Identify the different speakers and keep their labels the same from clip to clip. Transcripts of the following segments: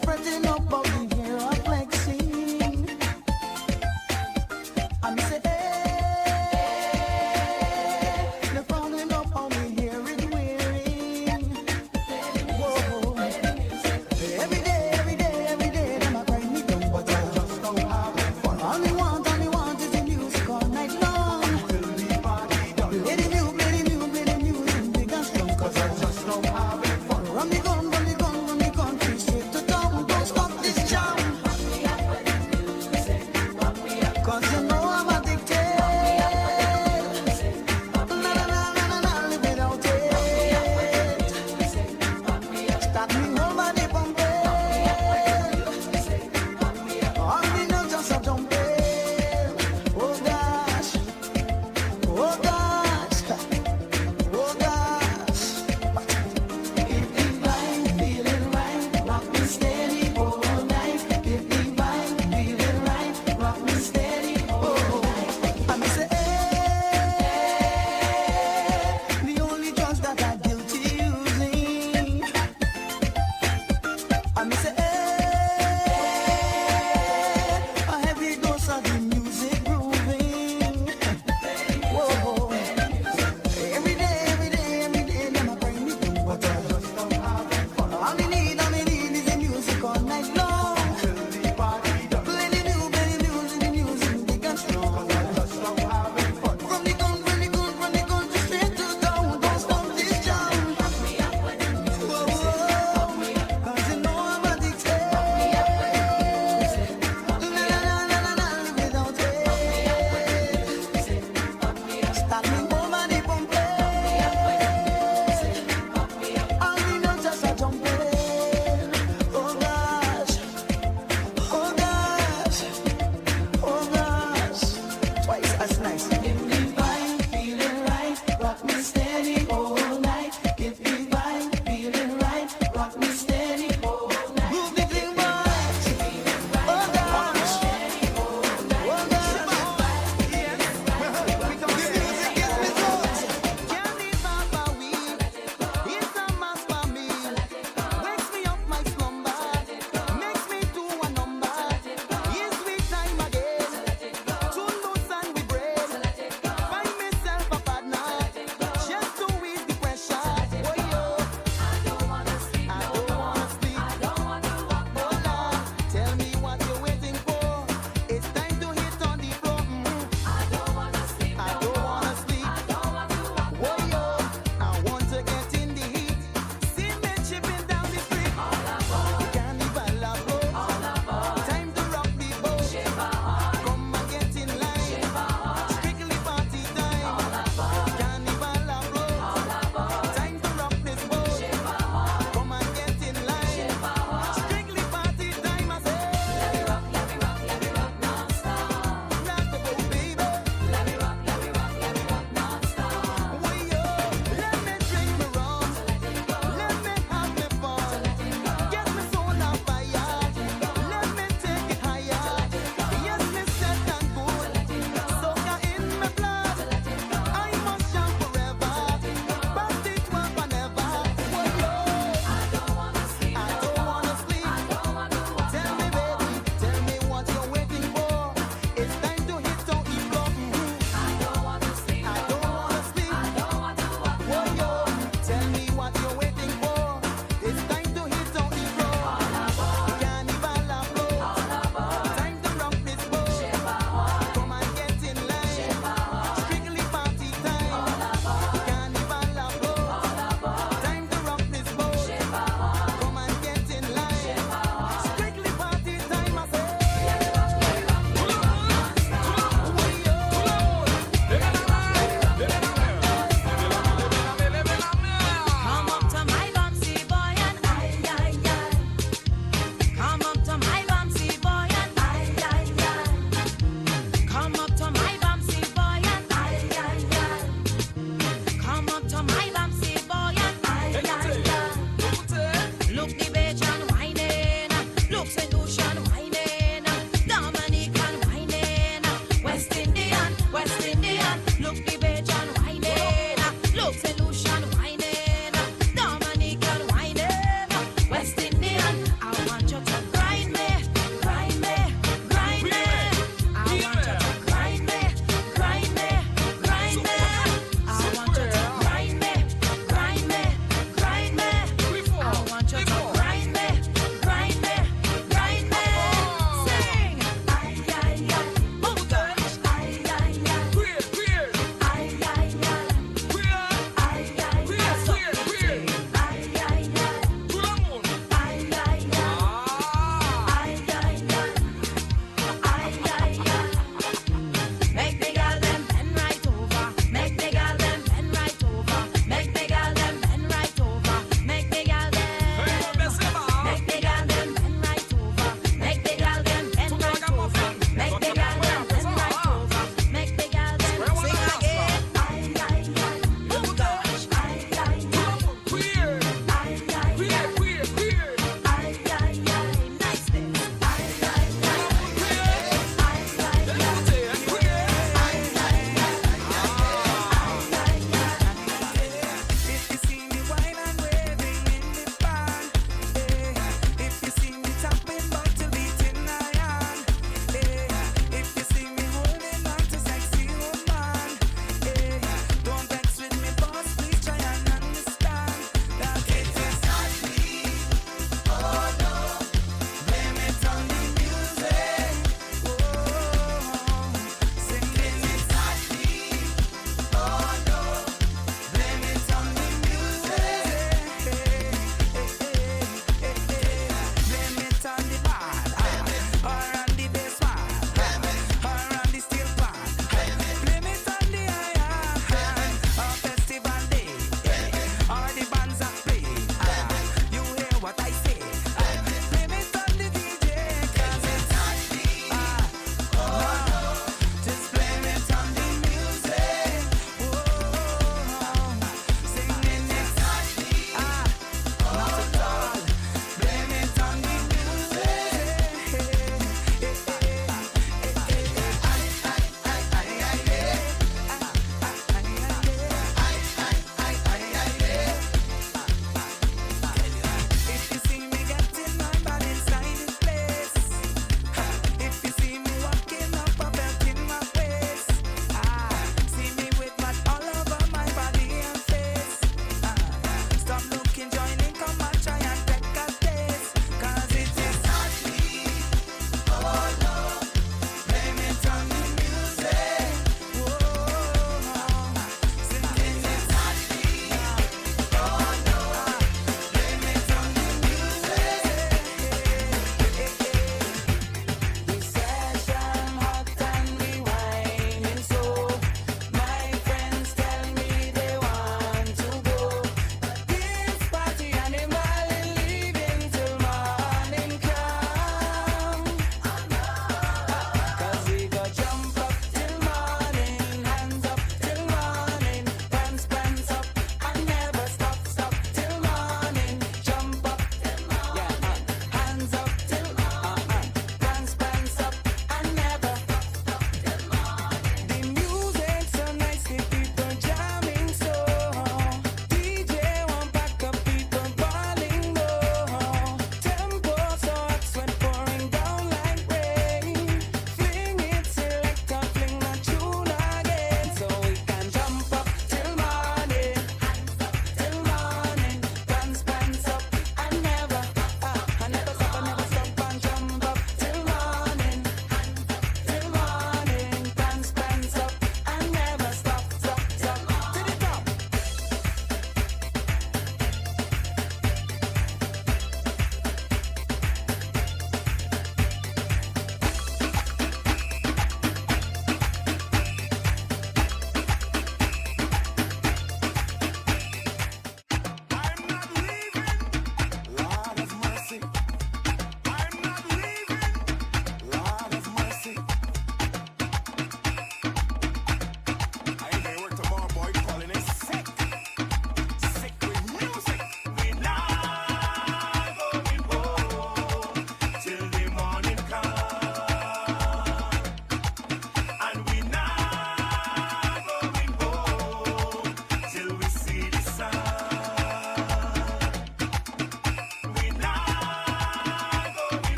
Speaker 1: fretting about the year of flexing. I'm say, hey, they're falling up on me, hear it wearing. Whoa. Every day, them a cry me down, but I just don't have fun. All they want is the music all night long. Till the party done. Play the music, big and strong, 'cause I just don't have fun. Run the gun, straight to town, don't stop this jam.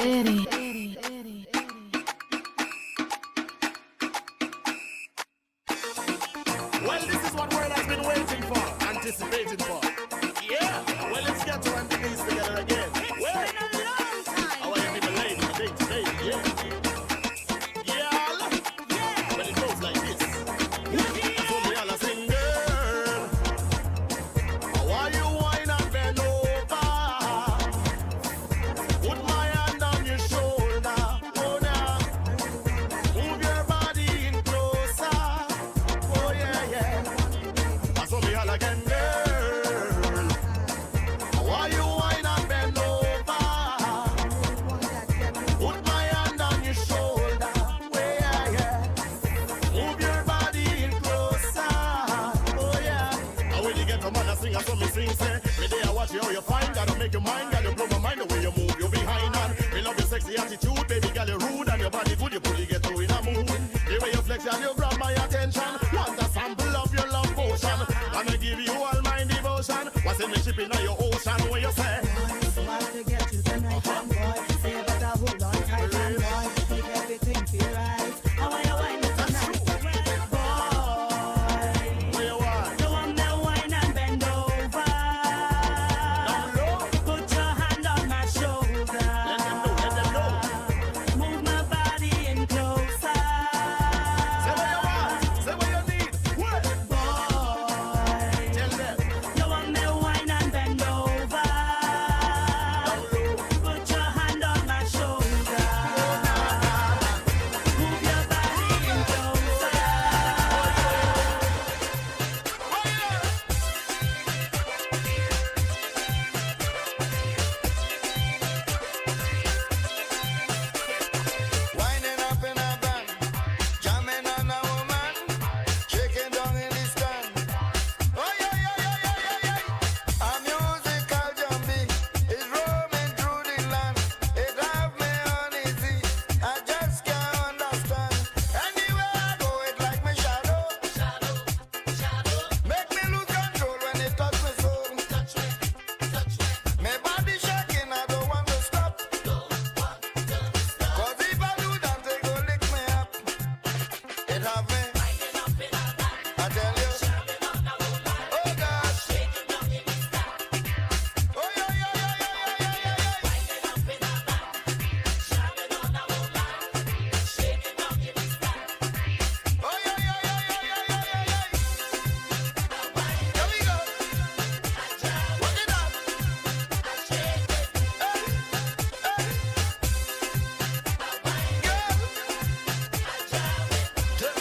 Speaker 2: Well, this is what world has been waiting for, anticipating for. Yeah, well, let's get to and these together again. Well, it's been a long time. I want to be lady today, yeah. Yeah, well, it goes like this. So me all a sing, girl, how are you wine and bend over? Put my hand on your shoulder, oh now. Move your body in closer, oh yeah. I saw me all again, girl. How are you wine and bend over? Put my hand on your shoulder, oh yeah. Move your body in closer, oh yeah. And when you get a man a sing, I saw me sing, say, me day I watch you how you find, gotta make your mind, gotta blow my mind the way you move, you behind and me love your sexy attitude, baby girl, you rude and your body good, you fully get through in a mood. The way you flex and you grab my attention, want a sample of your love potion, I'ma give you all my devotion. What's in the ship in your ocean, where you say?
Speaker 1: Smart to get you tonight, and boy, say you better hold on tight, and boy, make everything feel right. How are you whining tonight, boy?
Speaker 2: Where you want?
Speaker 1: You want me wine and bend over?
Speaker 2: Down low,
Speaker 1: Put your hand on my shoulder.
Speaker 2: let them know.
Speaker 1: Move my body in closer.
Speaker 2: Say what you want, say what you need. What?
Speaker 1: Boy,
Speaker 2: Tell them.
Speaker 1: you want me wine and bend over?
Speaker 2: Down low.
Speaker 1: Put your hand on my shoulder. Move your body in closer.
Speaker 3: Winding up in a band, jamming on a woman, shaking down in the stand. Oh yeah. A musical jumpy is roaming through the land. It have me uneasy, I just can't understand. Anywhere I go, it like me shadow. Make me lose control when it touch me soul. My body shaking, I don't want to stop. Cause if I do that, they go lick me up. It have me, I tell you. Oh gosh. Oh yeah. Oh yeah. Here we go. Work it out. Girl.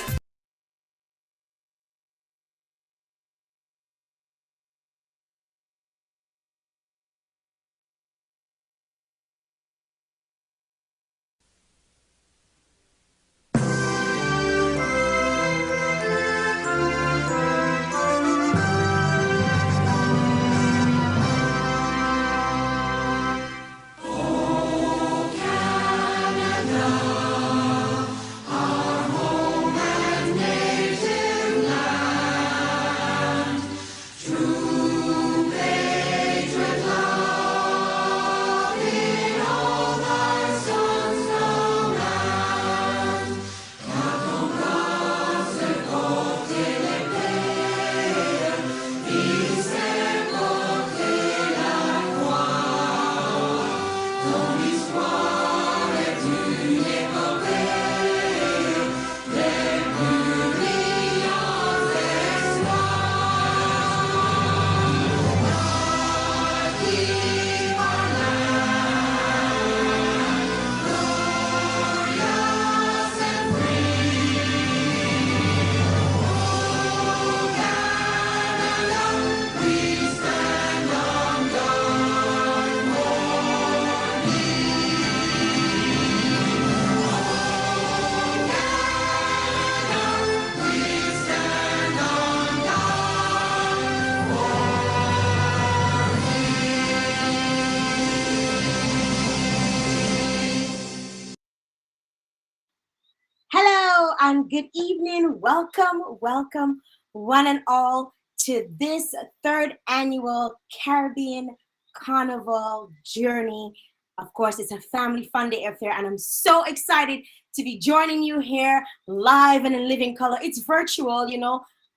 Speaker 4: Hello and good evening. Welcome, one and all, to this third annual Caribbean Carnival journey Of course, it's a family fun day affair, and I'm so excited to be joining you here live and in living color. It's virtual,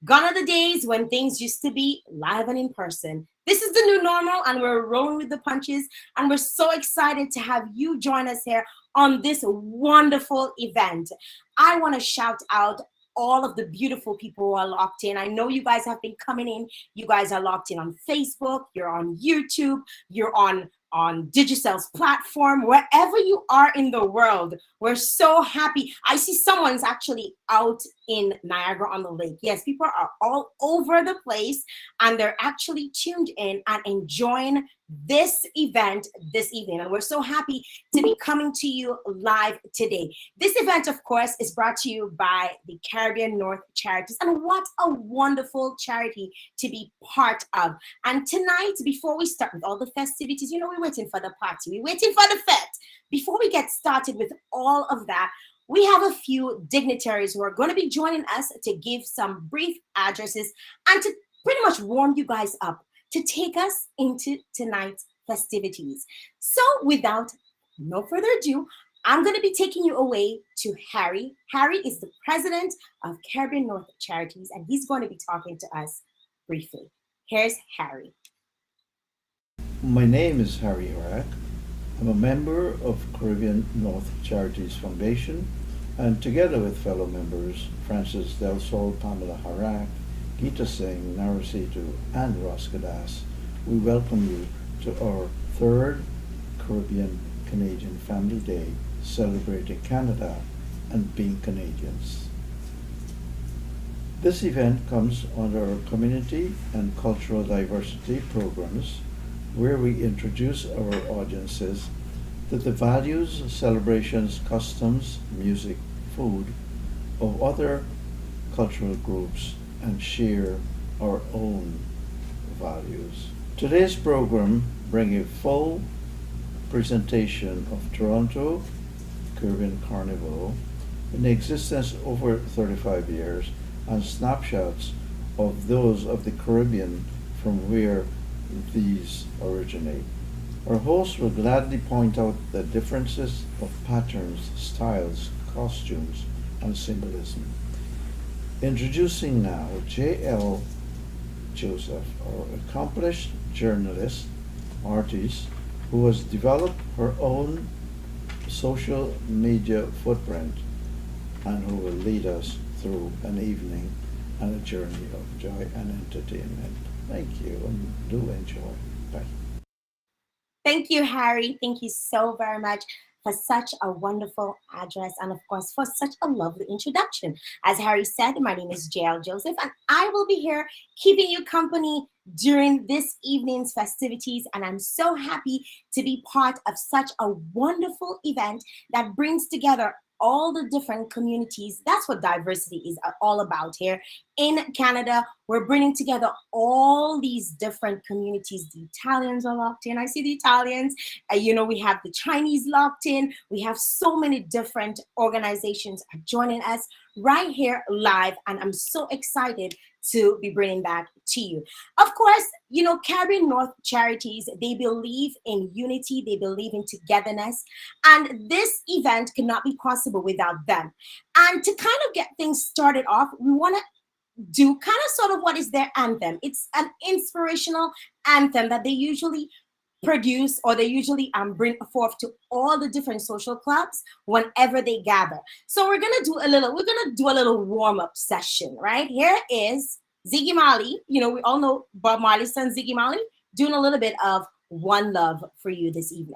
Speaker 4: Gone are the days when things used to be live and in person. This is the new normal, and we're rolling with the punches. And we're so excited to have you join us here on this wonderful event. I want to shout out all of the beautiful people who are locked in. I know you guys have been coming in. You guys are locked in on Facebook, you're on YouTube, you're on Digicel's platform, wherever you are in the world. We're so happy. I see someone's actually out in Niagara on the Lake. Yes, people are all over the place, and they're actually tuned in and enjoying this event this evening. And we're so happy to be coming to you live today. This event, of course, is brought to you by the Caribbean North Charities. And what a wonderful charity to be part of. And tonight, before we start with all the festivities, we're waiting for the party, we're waiting for the fete. Before we get started with all of that, we have a few dignitaries who are going to be joining us to give some brief addresses and to pretty much warm you guys up to take us into tonight's festivities. So without no further ado, I'm going to be taking you away to Harry. Harry is the president of Caribbean North Charities, and he's going to be talking to us briefly. Here's Harry.
Speaker 5: My name is Harry Horak. I'm a member of Caribbean North Charities Foundation, and together with fellow members Francis Del Sol, Pamela Harak, Geeta Singh, Narasitu, and Ross Kadas, we welcome you to our third Caribbean Canadian Family Day, celebrating Canada and being Canadians. This event comes under our community and cultural diversity programs, where we introduce our audiences to the values, celebrations, customs, music, food of other cultural groups and share our own values. Today's program brings a full presentation of Toronto Caribbean Carnival in existence over 35 years and snapshots of those of the Caribbean from where these originate. Our host will gladly point out the differences of patterns, styles, costumes, and symbolism. Introducing now Jael Joseph, our accomplished journalist, artist, who has developed her own social media footprint and who will lead us through an evening and a journey of joy and entertainment. Thank you, and do enjoy. Bye.
Speaker 4: Thank you, Harry. Thank you so very much for such a wonderful address and, of course, for such a lovely introduction. As Harry said, my name is Jael Joseph, and I will be here keeping you company during this evening's festivities. And I'm so happy to be part of such a wonderful event that brings together all the different communities. That's what diversity is all about here in Canada. We're bringing together all these different communities. The Italians are locked in. I see the Italians. We have the Chinese locked in. We have so many different organizations joining us right here live, and I'm so excited to be bringing that to you. Of course, Caribbean North Charities, they believe in unity, they believe in togetherness, and this event cannot be possible without them. And to kind of get things started off, we want to do kind of sort of what is their anthem. It's an inspirational anthem that they usually produce, or they usually bring forth to all the different social clubs whenever they gather. So we're gonna do a little warm-up session, right? Here is Ziggy Marley. We all know Bob Marley's son, Ziggy Marley, doing a little bit of One Love for you this evening.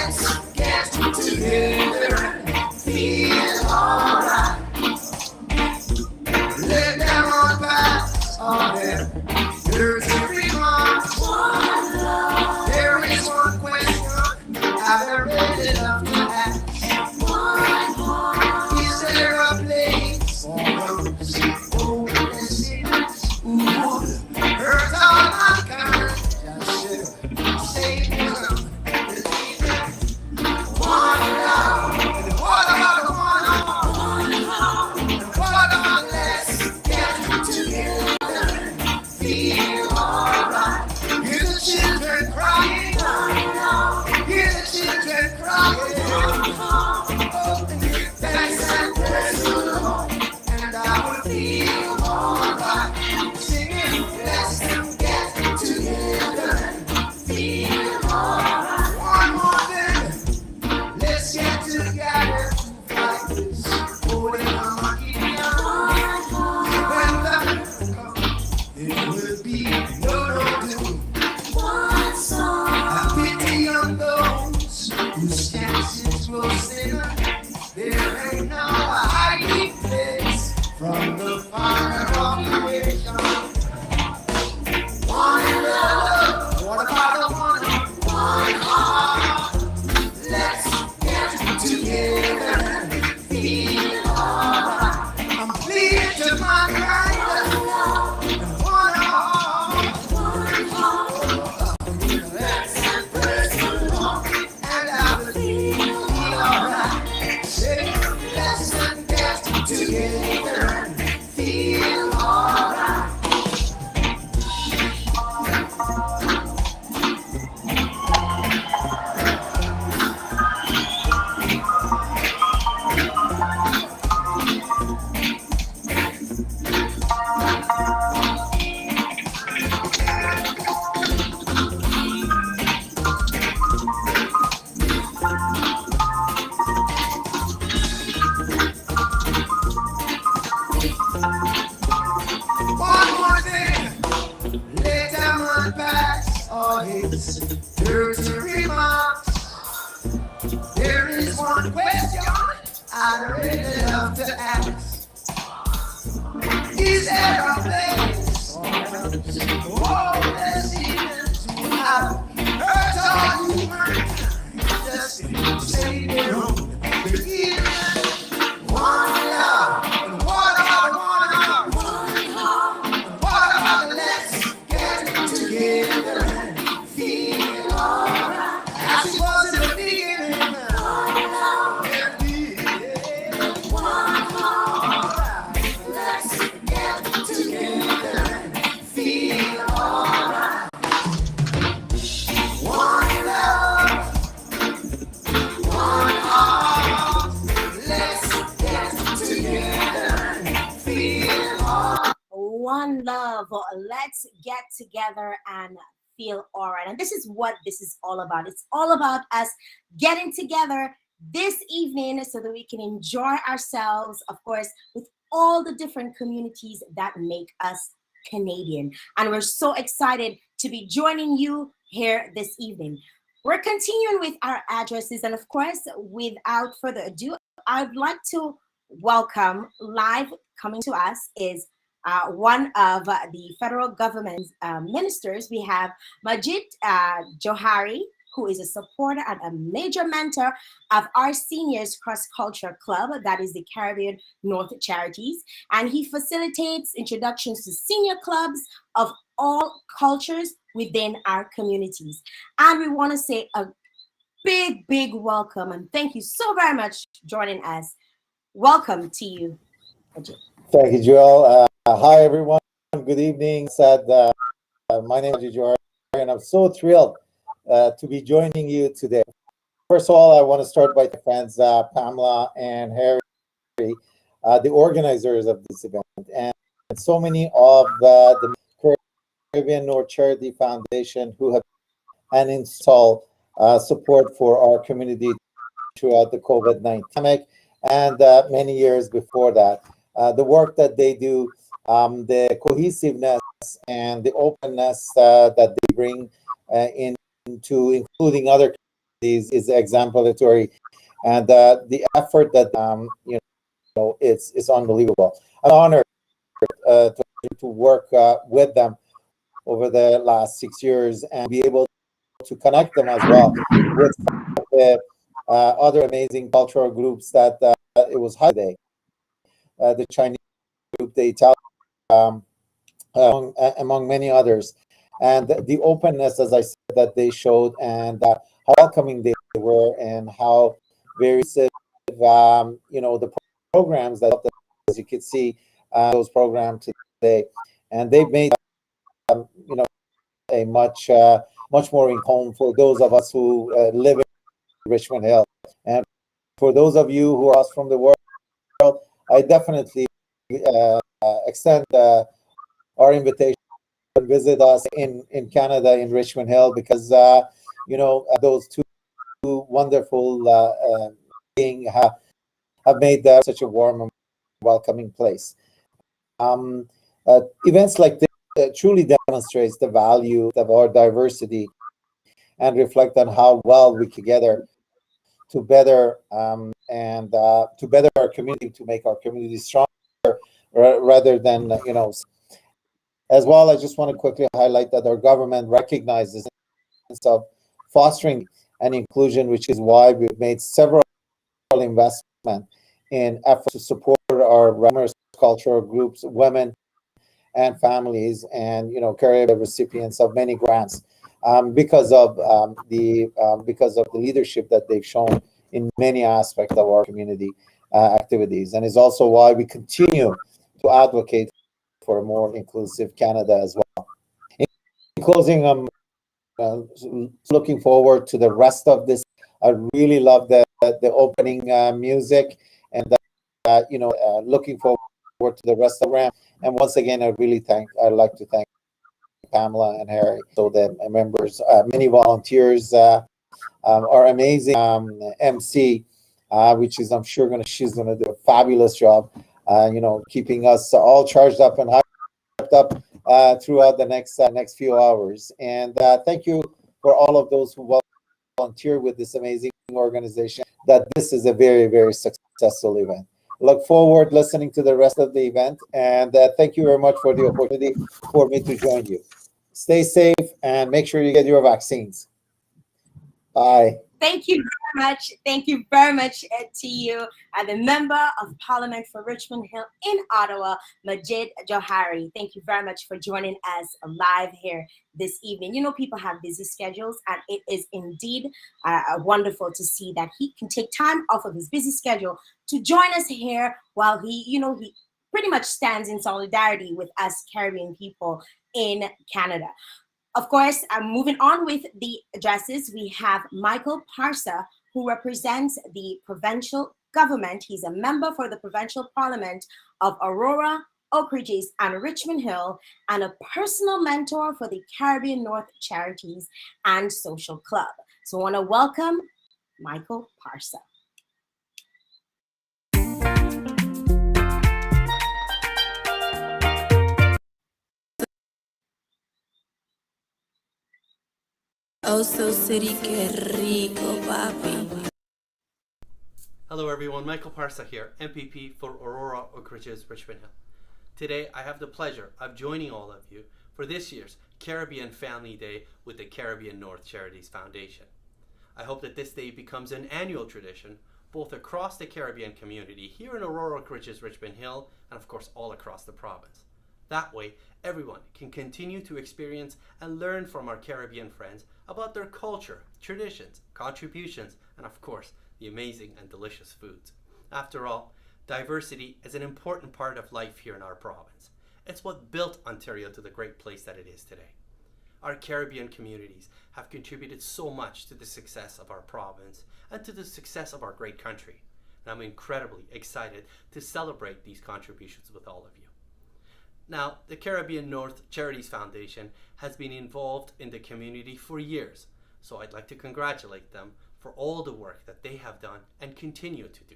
Speaker 3: let's get together and feel alright. Let them all pass on their dirty remarks. There is one question I've really love to ask. Is there a place for those hopeless sinners who would hurt all mankind? Just say them, believe them. One love. And what about the one heart? And what about let's get together and feel alright? Hear the children crying. Hear the children crying. Thanks and praise the Lord, and I will feel alright. Singing, let's get together and feel alright. One more thing, let's get together to fight this holding on down. When the comes, it will be no doom. Have pity on those who stand close enough. There ain't no hiding place from the fire of creation. One love, what about the one heart? Let's get together and feel alright. I'm pleased to mankind and one heart. Let's praise the Lord and I will feel alright. Say, let's get together and feel alright. One more thing, let them unpack all his dirty remarks. There is one question I'd really love to ask. Is there a place for us hopeless demons who have hurt all humankind? Just say their own beginning. One love, and what about one heart? What about let's get together and feel alright? As it was in the beginning. Let's get together and feel alright. One love, one heart. Let's get together and feel alright.
Speaker 4: One love. Let's get together and feel all right. And this is what this is all about. It's all about us getting together this evening so that we can enjoy ourselves, of course, with all the different communities that make us Canadian. And we're so excited to be joining you here this evening. We're continuing with our addresses. And of course, without further ado, I'd like to welcome live coming to us is one of the federal government's ministers. We have Majid Johari, who is a supporter and a major mentor of our seniors cross-culture club, that is the Caribbean North Charities. And he facilitates introductions to senior clubs of all cultures within our communities. And we want to say a big welcome and thank you so very much for joining us. Welcome to you, Majid.
Speaker 6: Thank you, Joel. Hi, everyone. Good evening. My name is Jael Joseph, and I'm so thrilled to be joining you today. First of all, I want to start by my friends Pamela and Harry, the organizers of this event, and so many of the Caribbean North Charity Foundation who have and install support for our community throughout the COVID-19 pandemic and many years before that. The work that they do, the cohesiveness and the openness that they bring into including other is exemplary, and the effort that it's unbelievable. I'm honored to work with them over the last 6 years and be able to connect them as well with the other amazing cultural groups that it was high today. The Chinese group, the Italian, among many others, and the openness, as I said, that they showed, and how welcoming they were, and how very the programs that, as you could see, those programs today, and they've made a much more in home for those of us who live in Richmond Hill, and for those of you who are from the world, I definitely extend our invitation to visit us in Canada, in Richmond Hill, because those two wonderful beings have made such a warm and welcoming place. Events like this truly demonstrates the value of our diversity and reflect on how well we together to better to better our community, to make our community stronger, rather than As well, I just want to quickly highlight that our government recognizes the importance of fostering and inclusion, which is why we've made several investments in efforts to support our numerous cultural groups, women, and families, and carry the recipients of many grants because of the leadership that they've shown in many aspects of our community activities, and is also why we continue to advocate for a more inclusive Canada as well. In closing, I'm looking forward to the rest of this. I really love the opening music, and looking forward to the rest of the program. And once again, I'd like to thank Pamela and Harry, so the members, many volunteers, our amazing MC, which is, I'm sure she's gonna do a fabulous job, keeping us all charged up and hyped up throughout the next few hours. And thank you for all of those who volunteer with this amazing organization. That this is a very, very successful event. Look forward listening to the rest of the event, and thank you very much for the opportunity for me to join you. Stay safe and make sure you get your vaccines. Bye.
Speaker 4: Thank you very much. Thank you very much to you, the Member of Parliament for Richmond Hill in Ottawa, Majid Johari. Thank you very much for joining us live here this evening. People have busy schedules, and it is indeed wonderful to see that he can take time off of his busy schedule to join us here while he pretty much stands in solidarity with us Caribbean people in Canada. Of course, moving on with the addresses, we have Michael Parsa, who represents the provincial government. He's a member for the provincial parliament of Aurora, Oak Ridges, and Richmond Hill, and a personal mentor for the Caribbean North Charities and Social Club. So I want to welcome Michael Parsa.
Speaker 7: Oh, so city, que rico, papi.
Speaker 8: Hello everyone, Michael Parsa here, MPP for Aurora, Oak Ridges, Richmond Hill. Today I have the pleasure of joining all of you for this year's Caribbean Family Day with the Caribbean North Charities Foundation. I hope that this day becomes an annual tradition both across the Caribbean community here in Aurora, Oak Ridges, Richmond Hill, and of course all across the province. That way, everyone can continue to experience and learn from our Caribbean friends about their culture, traditions, contributions, and of course, the amazing and delicious foods. After all, diversity is an important part of life here in our province. It's what built Ontario to the great place that it is today. Our Caribbean communities have contributed so much to the success of our province and to the success of our great country. And I'm incredibly excited to celebrate these contributions with all of you. Now, the Caribbean North Charities Foundation has been involved in the community for years, so I'd like to congratulate them for all the work that they have done and continue to do.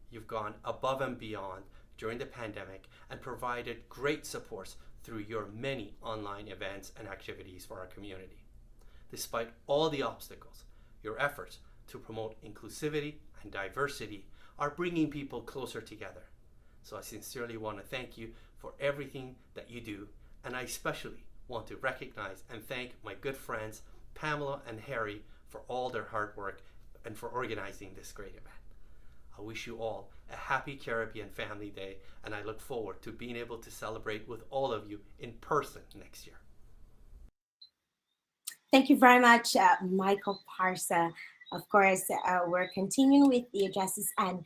Speaker 8: You've gone above and beyond during the pandemic and provided great supports through your many online events and activities for our community. Despite all the obstacles, Your efforts to promote inclusivity and diversity are bringing people closer together. So I sincerely want to thank you for everything that you do, and I especially want to recognize and thank my good friends Pamela and Harry for all their hard work and for organizing this great event. I wish you all a happy Caribbean Family Day, and I look forward to being able to celebrate with all of you in person next year.
Speaker 4: Thank you very much, Michael Parsa. Of course, we're continuing with the addresses, and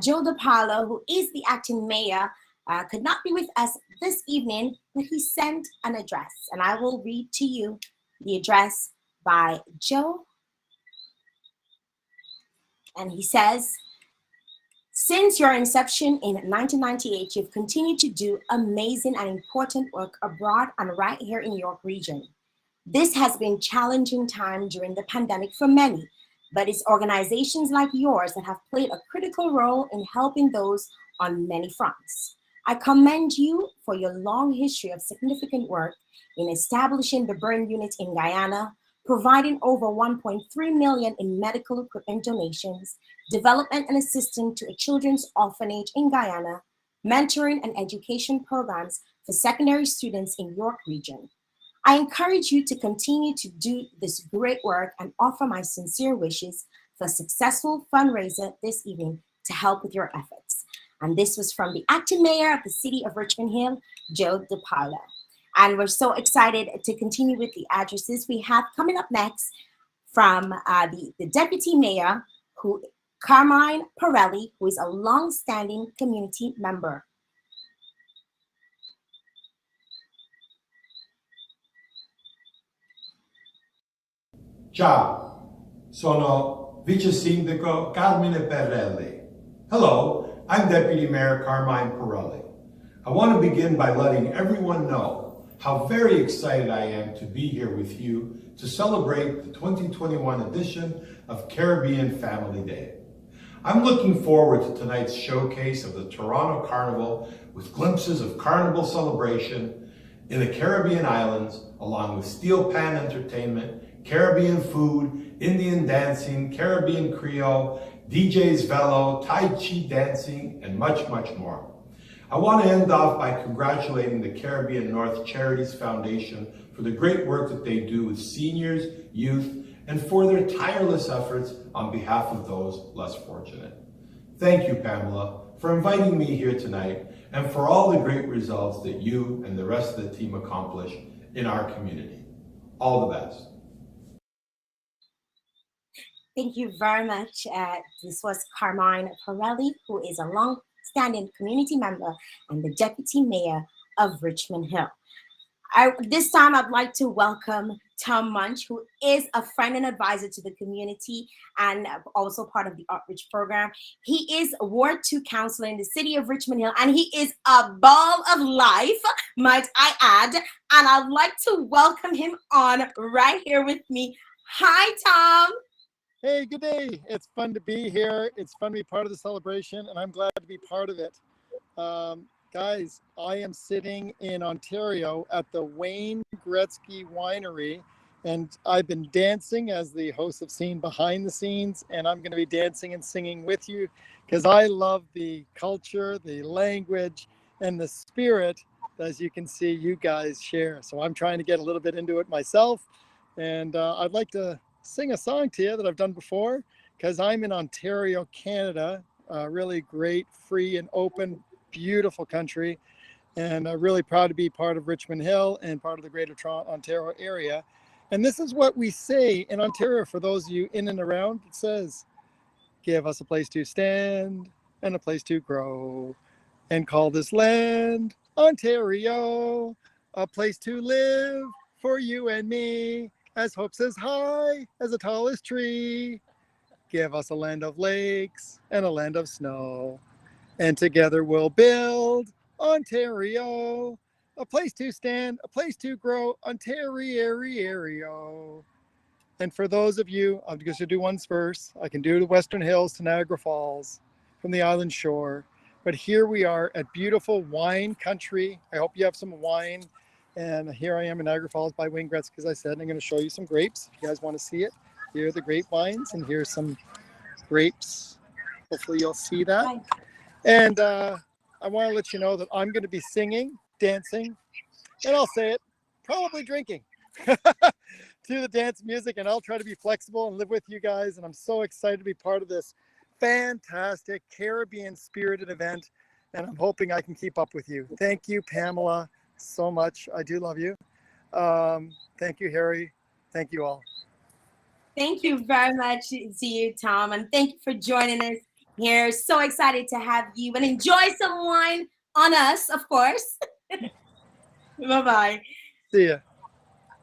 Speaker 4: Joe DePaulo, who is the acting mayor, could not be with us this evening, but he sent an address, and I will read to you the address by Joe. And he says, since your inception in 1998, you've continued to do amazing and important work abroad and right here in York region. This has been a challenging time during the pandemic for many, but it's organizations like yours that have played a critical role in helping those on many fronts. I commend you for your long history of significant work in establishing the burn unit in Guyana, providing over 1.3 million in medical equipment donations, development and assistance to a children's orphanage in Guyana, mentoring and education programs for secondary students in York region. I encourage you to continue to do this great work and offer my sincere wishes for a successful fundraiser this evening to help with your efforts. And this was from the acting mayor of the city of Richmond Hill, Joe DePaulo. And we're so excited to continue with the addresses we have coming up next from the deputy mayor, Carmine Pirelli, who is a long-standing community member.
Speaker 9: Ciao, sono Vice Sindaco Carmine Pirelli. Hello, I'm Deputy Mayor Carmine Pirelli. I want to begin by letting everyone know how very excited I am to be here with you to celebrate the 2021 edition of Caribbean Family Day. I'm looking forward to tonight's showcase of the Toronto Carnival with glimpses of Carnival celebration in the Caribbean islands, along with steel pan entertainment, Caribbean food, Indian dancing, Caribbean Creole, DJ's Velo, Tai Chi dancing, and much, much more. I want to end off by congratulating the Caribbean North Charities Foundation for the great work that they do with seniors, youth, and for their tireless efforts on behalf of those less fortunate. Thank you, Pamela, for inviting me here tonight and for all the great results that you and the rest of the team accomplish in our community. All the best.
Speaker 4: Thank you very much. This was Carmine Pirelli, who is a long-standing community member and the deputy mayor of Richmond Hill. This time, I'd like to welcome Tom Munch, who is a friend and advisor to the community and also part of the outreach program. He is a Ward 2 councillor in the city of Richmond Hill, and he is a ball of life, might I add. And I'd like to welcome him on right here with me. Hi, Tom.
Speaker 10: Hey, good day. It's fun to be here. It's fun to be part of the celebration, and I'm glad to be part of it. Guys, I am sitting in Ontario at the Wayne Gretzky Winery, and I've been dancing as the host of Scene Behind the Scenes, and I'm going to be dancing and singing with you because I love the culture, the language, and the spirit, as you can see, you guys share. So I'm trying to get a little bit into it myself, and I'd like to sing a song to you that I've done before because I'm in Ontario, Canada, a really great, free and open, beautiful country, and I'm really proud to be part of Richmond Hill and part of the Greater Toronto, Ontario area. And this is what we say in Ontario for those of you in and around. It says, give us a place to stand and a place to grow and call this land Ontario, a place to live for you and me. As hopes as high as the tallest tree, give us a land of lakes and a land of snow, and together we'll build Ontario, a place to stand, a place to grow, Ontario. And for those of you, I'm just gonna do one verse. I can do the Western Hills to Niagara Falls from the island shore, but here we are at beautiful wine country. I hope you have some wine. And here I am in Niagara Falls by Wayne Gretzky, as I said, and I'm going to show you some grapes if you guys want to see it. hear the grapevines and hear some grapes. Hopefully you'll see that.
Speaker 4: Hi.
Speaker 10: And I want to let you know that I'm going to be singing, dancing, and I'll say it, probably drinking to the dance music. And I'll try to be flexible and live with you guys. And I'm so excited to be part of this fantastic Caribbean spirited event. And I'm hoping I can keep up with you. Thank you, Pamela, so much. I do love you. Thank you, Harry. Thank you all.
Speaker 4: Thank you very much to you, Tom, and thank you for joining us here. So excited to have you, and enjoy some wine on us, of course. Bye-bye.
Speaker 10: See ya.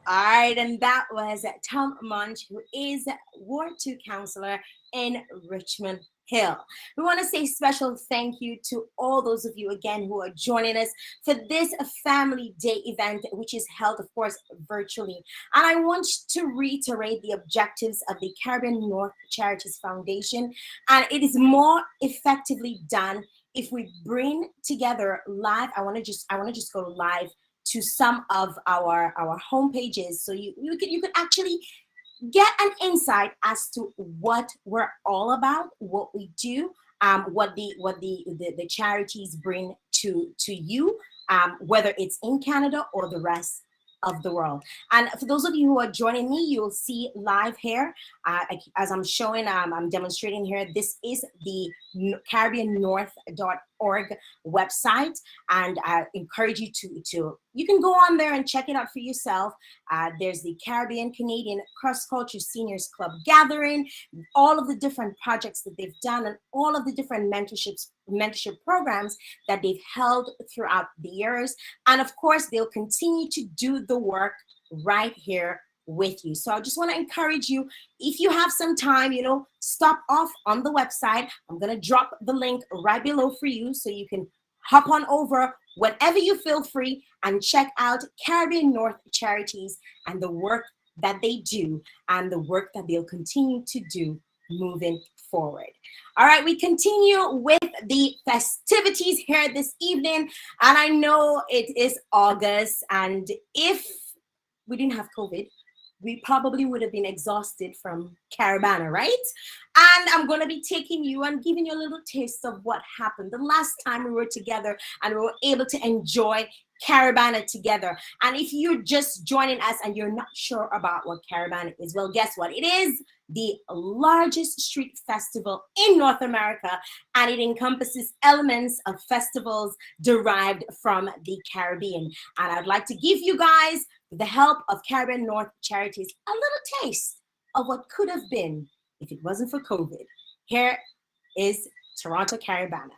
Speaker 4: All right, and that was Tom Munch, who is Ward 2 Councillor in Richmond Hill. We want to say special thank you to all those of you again who are joining us for this Family Day event, which is held, of course, virtually. And I want to reiterate the objectives of the Caribbean North Charities Foundation, and it is more effectively done if we bring together live. I want to just go live to some of our homepages, so you could actually get an insight as to what we're all about, what we do, what the charities bring to you, whether it's in Canada or the rest of the world. And for those of you who are joining me, you'll see live here, as I'm showing, I'm demonstrating here, this is the CaribbeanNorth.org website, and I encourage you to you can go on there and check it out for yourself. There's the Caribbean Canadian Cross Culture Seniors Club Gathering, all of the different projects that they've done, and all of the different mentorship programs that they've held throughout the years. And of course, they'll continue to do the work right here with you. So I just want to encourage you, if you have some time, stop off on the website. I'm going to drop the link right below for you, so you can hop on over whenever you feel free and check out Caribbean North Charities and the work that they do and the work that they'll continue to do moving forward. All right, we continue with the festivities here this evening, and I know it is August, and if we didn't have COVID, we probably would have been exhausted from Caribana, right? And I'm going to be taking you and giving you a little taste of what happened the last time we were together and we were able to enjoy Caribana together. And if you're just joining us and you're not sure about what Caribana is, well, guess what? It is the largest street festival in North America, and it encompasses elements of festivals derived from the Caribbean. And I'd like to give you guys, with the help of Caribbean North Charities, a little taste of what could have been if it wasn't for COVID. Here is Toronto Caribana.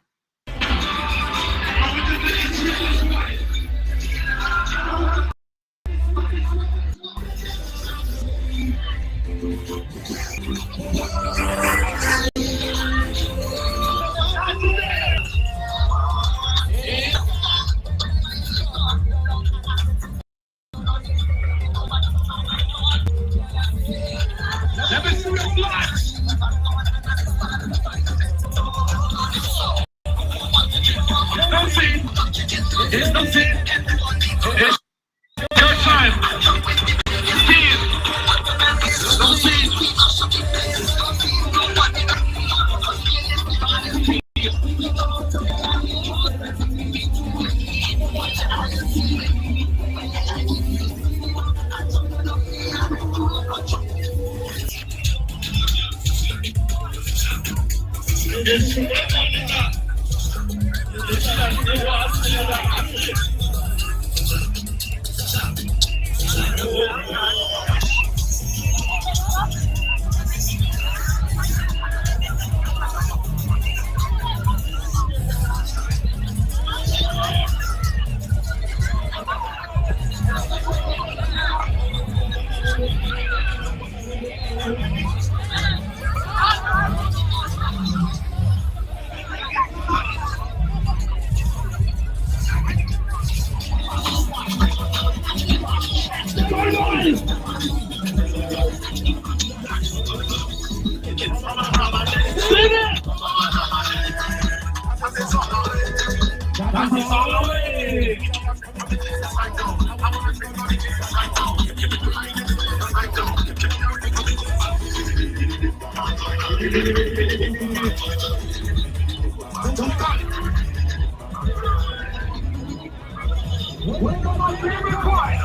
Speaker 11: It's nothing. It's your time. Steve. Welcome my favorite choir.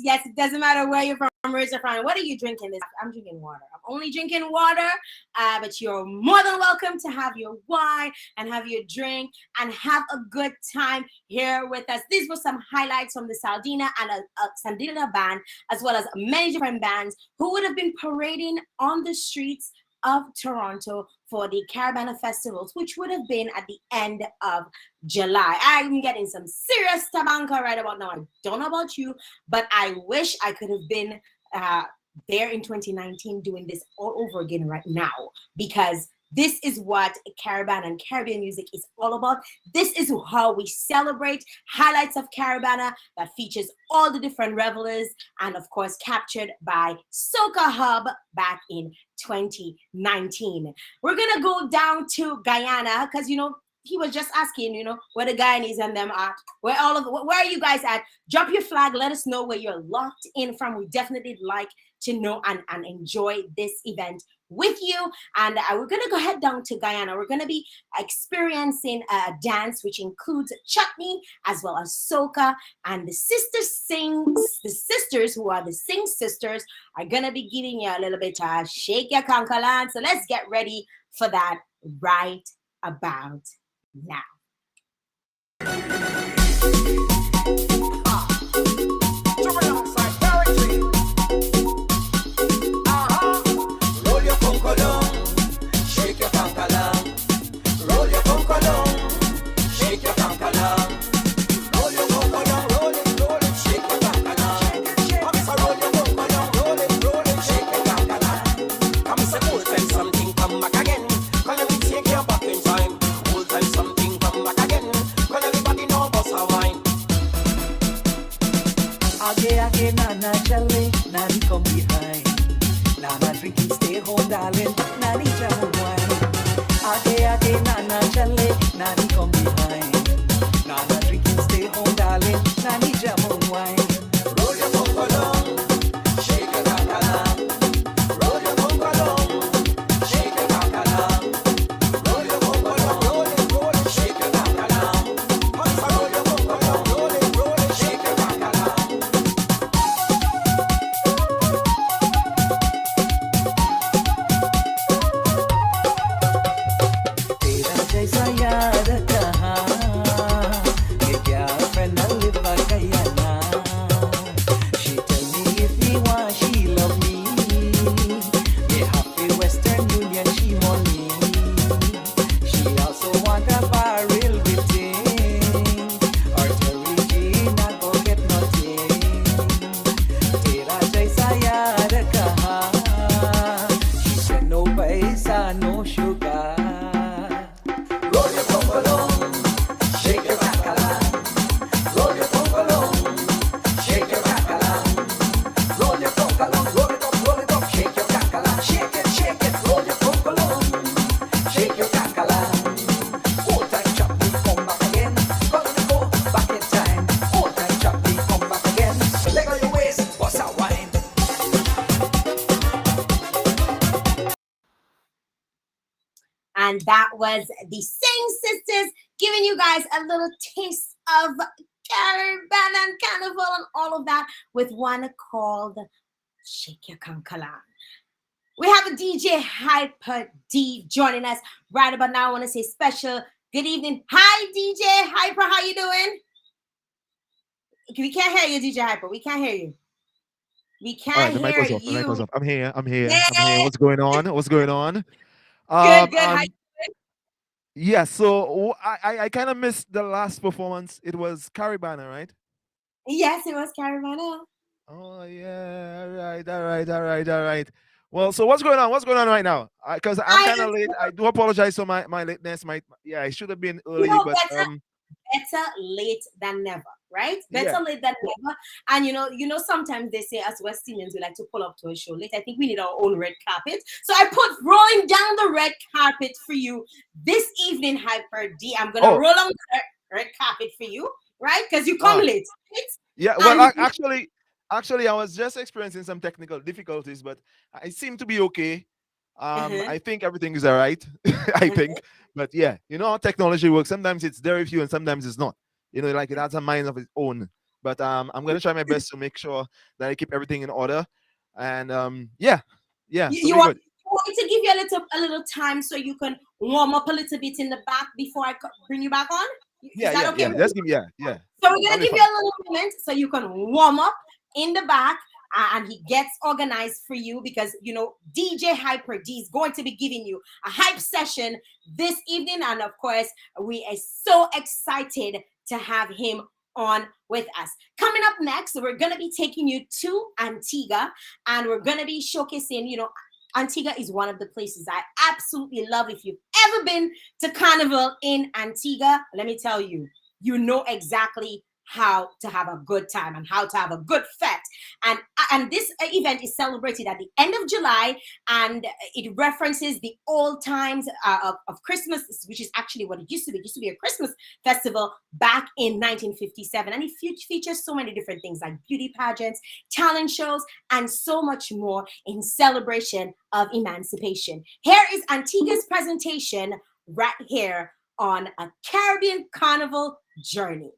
Speaker 4: Yes. It doesn't matter where you're from, where you're from. What are you drinking this? I'm drinking water. I'm only drinking water, but you're more than welcome to have your wine and have your drink and have a good time here with us. These were some highlights from the Saldina and a Sandina band, as well as many different bands who would have been parading on the streets of Toronto for the Carabana festivals, which would have been at the end of July. I'm getting some serious tabanka right about now. I don't know about you, but I wish I could have been there in 2019 doing this all over again right now, because this is what Carabana and Caribbean music is all about. This is how we celebrate highlights of Carabana that features all the different revelers and, of course, captured by Soca Hub back in 2019. We're going to go down to Guyana because, he was just asking, where the Guyanese and them are. Where are you guys at? Drop your flag. Let us know where you're locked in from. We definitely like to know and enjoy this event with you. And we're going to go head down to Guyana. We're going to be experiencing a dance which includes chutney as well as soca. And the sisters who are the Sing Sisters are going to be giving you a little bit of shake your conkalan. So let's get ready for that right about now.
Speaker 1: Roll your conco down, shake your conkalang. Roll your conco down, shake your conkalang. Roll your conco down, roll it, shake your conkalang. ake, nana chale, nani come behind. Nana drinking, stay home, darling, nani jam wine. Ake, nana chale, nani come behind. Nana drinking, stay home, darling, nani jam wine. Roll your bumper down, shake your bacala. Roll your bumper down, shake your bacala. Roll your bumper down, roll it, shake your bacala. Roll your bumper down, roll it, shake your bacala. तेरा जैसा यार कहाँ ये क्या friend I live like Guyana. She tell me if me want she love me. Me happy Western Union she want me. She also want a barrel with thing. Artillery not go get nothing. तेरा जैसा यार कहाँ. She said no paisa, no sugar. Roll your bumper down, shake your bacala. Roll your bumper down, shake your bacala. Roll your bumper down, roll it up, shake your bacala. Shake it, roll your bumper down, shake your bacala. Old time chop me come back again. Gonna go back in time. Old time chop me come back again. Leg on your waist, bust out wine.
Speaker 4: And that was the Sing Sisters giving you guys a little taste of Carnival and Carnival and all of that with one called Shake Your Kankalan. We have a DJ Hyper D joining us right about now. I want to say special good evening. Hi, DJ Hyper. How you doing? We can't hear you, DJ Hyper. We can't hear you. We
Speaker 12: All right,
Speaker 4: can't
Speaker 12: the mic
Speaker 4: hear
Speaker 12: was off. The mic was
Speaker 4: you.
Speaker 12: off. I'm here. I'm here.
Speaker 4: Yeah.
Speaker 12: I'm here. What's going on? What's going on?
Speaker 4: Good. How
Speaker 12: Yeah. So I kind of missed the last performance. It was Caribana, right?
Speaker 4: Yes, it was Carnival.
Speaker 12: Oh yeah. All right. Well, so what's going on? What's going on right now? Because I'm kind of late. I do apologize for my lateness. I should have been early, but
Speaker 4: better late than never, right? Better
Speaker 12: Yeah.
Speaker 4: late than never. And you know, sometimes they say us West Indians we like to pull up to a show late. I think we need our own red carpet. So I put rolling down the red carpet for you this evening, Hyper D. I'm gonna roll on the red carpet for you, right? Because you come late. Right?
Speaker 12: Yeah. Well, actually, I was just experiencing some technical difficulties, but I seem to be okay. I think everything is all right. I think, but yeah, you know how technology works. Sometimes it's there with you, and sometimes it's not. You know, like it has a mind of its own. But I'm gonna try my best to make sure that I keep everything in order. And yeah.
Speaker 4: You want me to give you a little time so you can warm up a little bit in the back before I bring you back on? Is that okay?
Speaker 12: Just give me, yeah.
Speaker 4: So we're gonna give you a little moment so you can warm up in the back, and he gets organized for you because you know DJ Hyper D is going to be giving you a hype session this evening, and of course we are so excited to have him on with us. Coming up next, we're gonna be taking you to Antigua, and we're gonna be showcasing, you know, Antigua is one of the places I absolutely love. If you've ever been to Carnival in Antigua, let me tell you, you know exactly how to have a good time and how to have a good fete. And this event is celebrated at the end of July, and it references the old times of Christmas, which is actually what it used to be. It used to be a Christmas festival back in 1957, and it features so many different things like beauty pageants, talent shows, and so much more in celebration of emancipation. Here is Antigua's presentation right here on a Caribbean Carnival journey.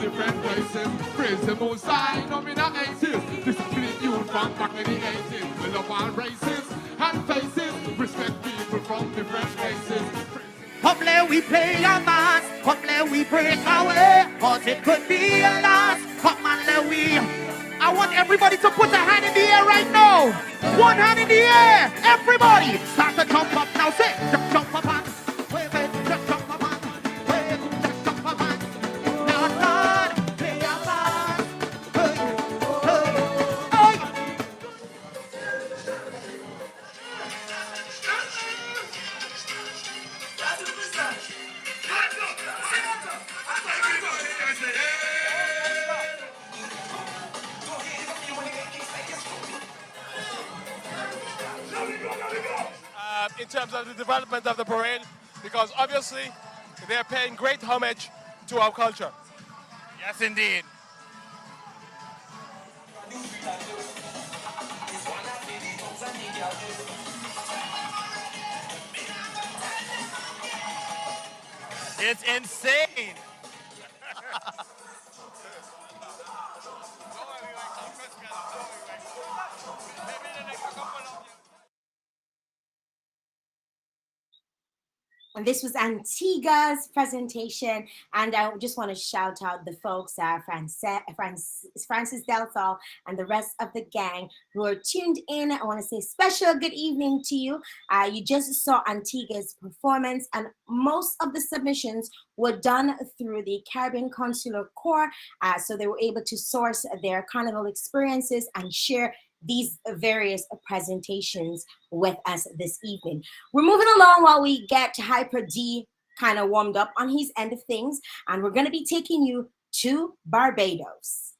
Speaker 13: Different places, praise the most high, no me not aces. Discipline you from back in the 80s. We love all races and faces. Respect people from different places.
Speaker 1: Come let we play a mass, come let we break away, cause it could be a loss. Come on let we, I want
Speaker 13: everybody to put a hand in the air right now. One hand in the air. Everybody start to jump up now. Say, jump, jump up and wave it. Just jump up and wave it. Just jump up and not hard. Play your part. Hey, hey, hey.
Speaker 14: In terms of the development of the parade, because obviously they are paying great homage to our culture. Yes, indeed. It's insane.
Speaker 4: And this was Antigua's presentation. And I just want to shout out the folks, Francis Delthal and the rest of the gang who are tuned in. I want to say special good evening to you. You just saw Antigua's performance, and most of the submissions were done through the Caribbean Consular Corps. So they were able to source their carnival experiences and share these various presentations with us this evening. We're moving along while we get Hyper D kind of warmed up on his end of things, and we're going to be taking you to Barbados.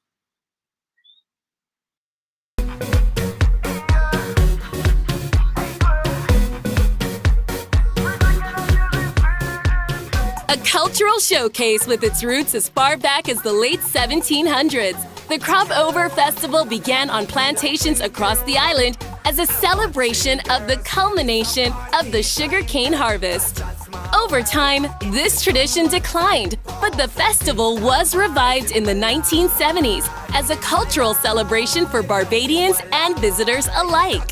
Speaker 15: A cultural showcase with its roots as far back as the late 1700s. The Crop Over Festival began on plantations across the island as a celebration of the culmination of the sugarcane harvest. Over time, this tradition declined, but the festival was revived in the 1970s as a cultural celebration for Barbadians and visitors alike.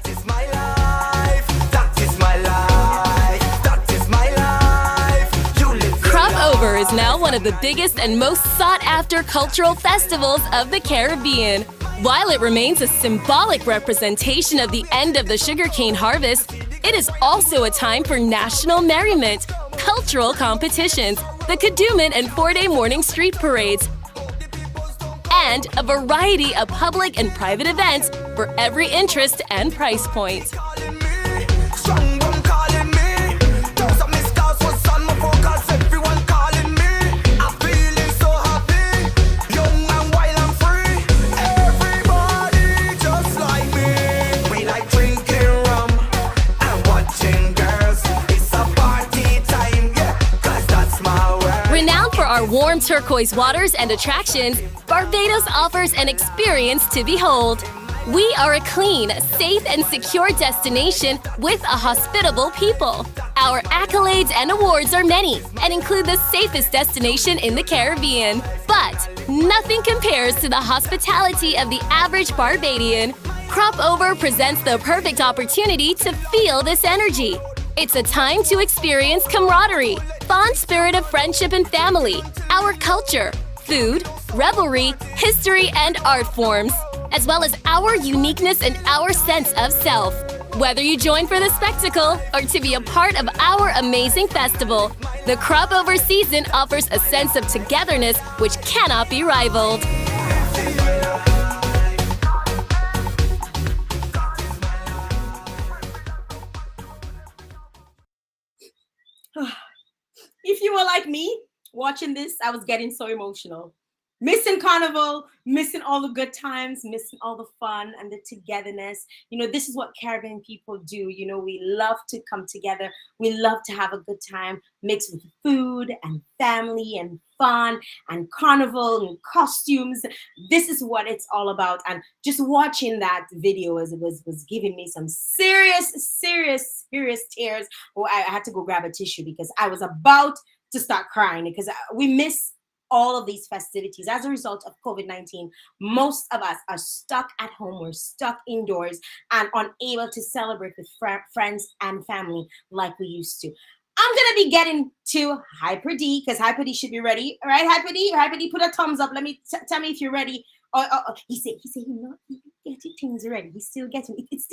Speaker 15: Crop Over is now one of the biggest and most sought-after cultural festivals of the Caribbean. While it remains a symbolic representation of the end of the sugarcane harvest, it is also a time for national merriment, cultural competitions, the Kadooment and 4-day morning street parades, and a variety of public and private events for every interest and price point. Our warm turquoise waters and attractions, Barbados offers an experience to behold. We are a clean, safe, and secure destination with a hospitable people. Our accolades and awards are many and include the safest destination in the Caribbean. But nothing compares to the hospitality of the average Barbadian. Crop Over presents the perfect opportunity to feel this energy. It's a time to experience camaraderie, fond spirit of friendship and family, our culture, food, revelry, history, and art forms, as well as our uniqueness and our sense of self. Whether you join for the spectacle or to be a part of our amazing festival, the Crop Over season offers a sense of togetherness which cannot be rivaled.
Speaker 4: If you were like me watching this, I was getting so emotional. Missing Carnival, missing all the good times, missing all the fun and the togetherness. You know, this is what Caribbean people do. You know, we love to come together. We love to have a good time mixed with food and family and fun and carnival and costumes. This is what it's all about. And just watching that video was giving me some serious tears. Oh, I had to go grab a tissue because I was about to start crying because we miss all of these festivities. As a result of COVID-19, most of us are stuck at home. We're stuck indoors and unable to celebrate with friends and family like we used to. I'm going to be getting to Hyper D because Hyper D should be ready. All right, Hyper D, put a thumbs up. Let me tell me if you're ready. He not getting things ready. He's still getting it. It's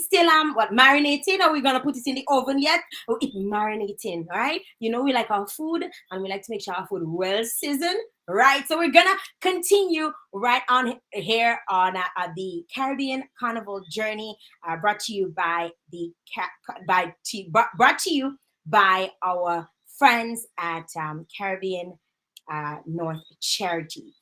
Speaker 4: still what, marinating? Are we gonna put it in the oven yet? Oh, it's marinating, right? You know, we like our food and we like to make sure our food well seasoned, right? So we're gonna continue right on here on the Caribbean Carnival journey, brought to you by brought to you by our friends at Caribbean North Charity.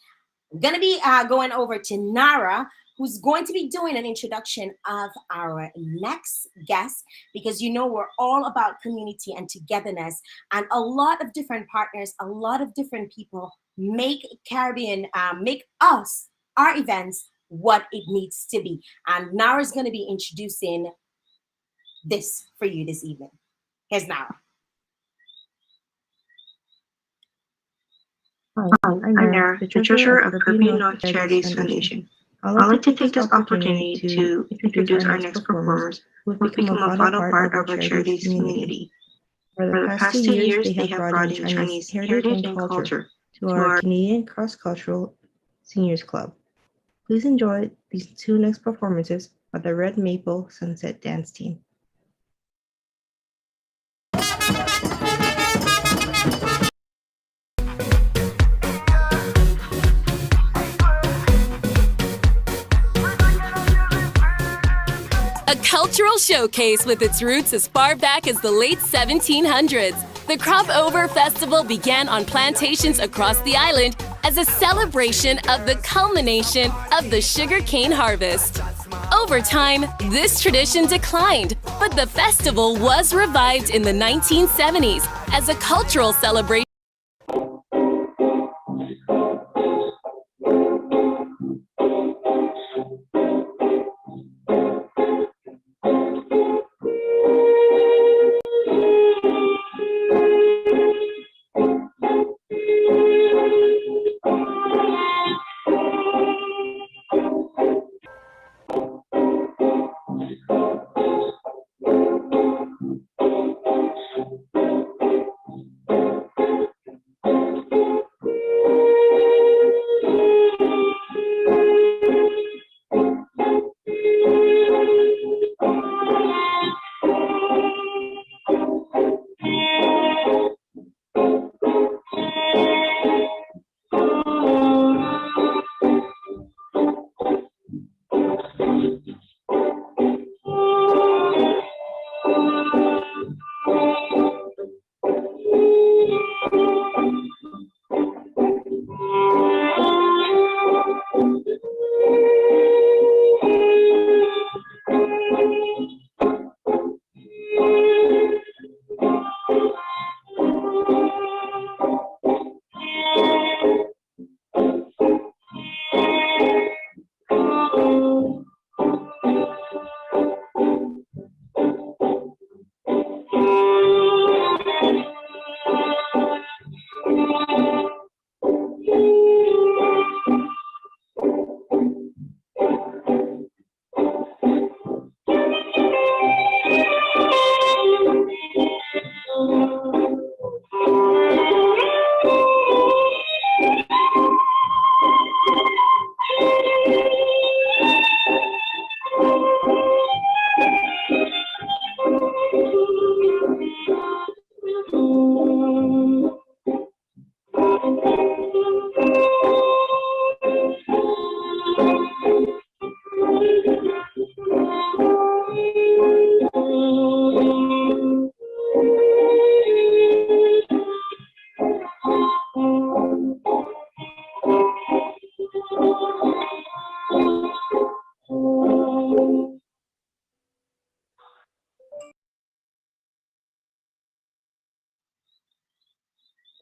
Speaker 4: I'm going to be going over to Nara, who's going to be doing an introduction of our next guest, because you know we're all about community and togetherness, and a lot of different partners, a lot of different people make Caribbean, make us, our events, what it needs to be. And Nara's going to be introducing this for you this evening. Here's Nara.
Speaker 16: Hi, I'm Nara, the treasurer of Caribbean North Charities Foundation. I'd like to take this opportunity to introduce our next performers who have become a vital part of our charities community. For the past 2 years, they have brought in Chinese heritage and culture to our Canadian Cross-Cultural Seniors Club. Please enjoy these two next performances by the Red Maple Sunset Dance Team.
Speaker 15: A cultural showcase with its roots as far back as the late 1700s. The Crop Over Festival began on plantations across the island as a celebration of the culmination of the sugarcane harvest. Over time, this tradition declined, but the festival was revived in the 1970s as a cultural celebration.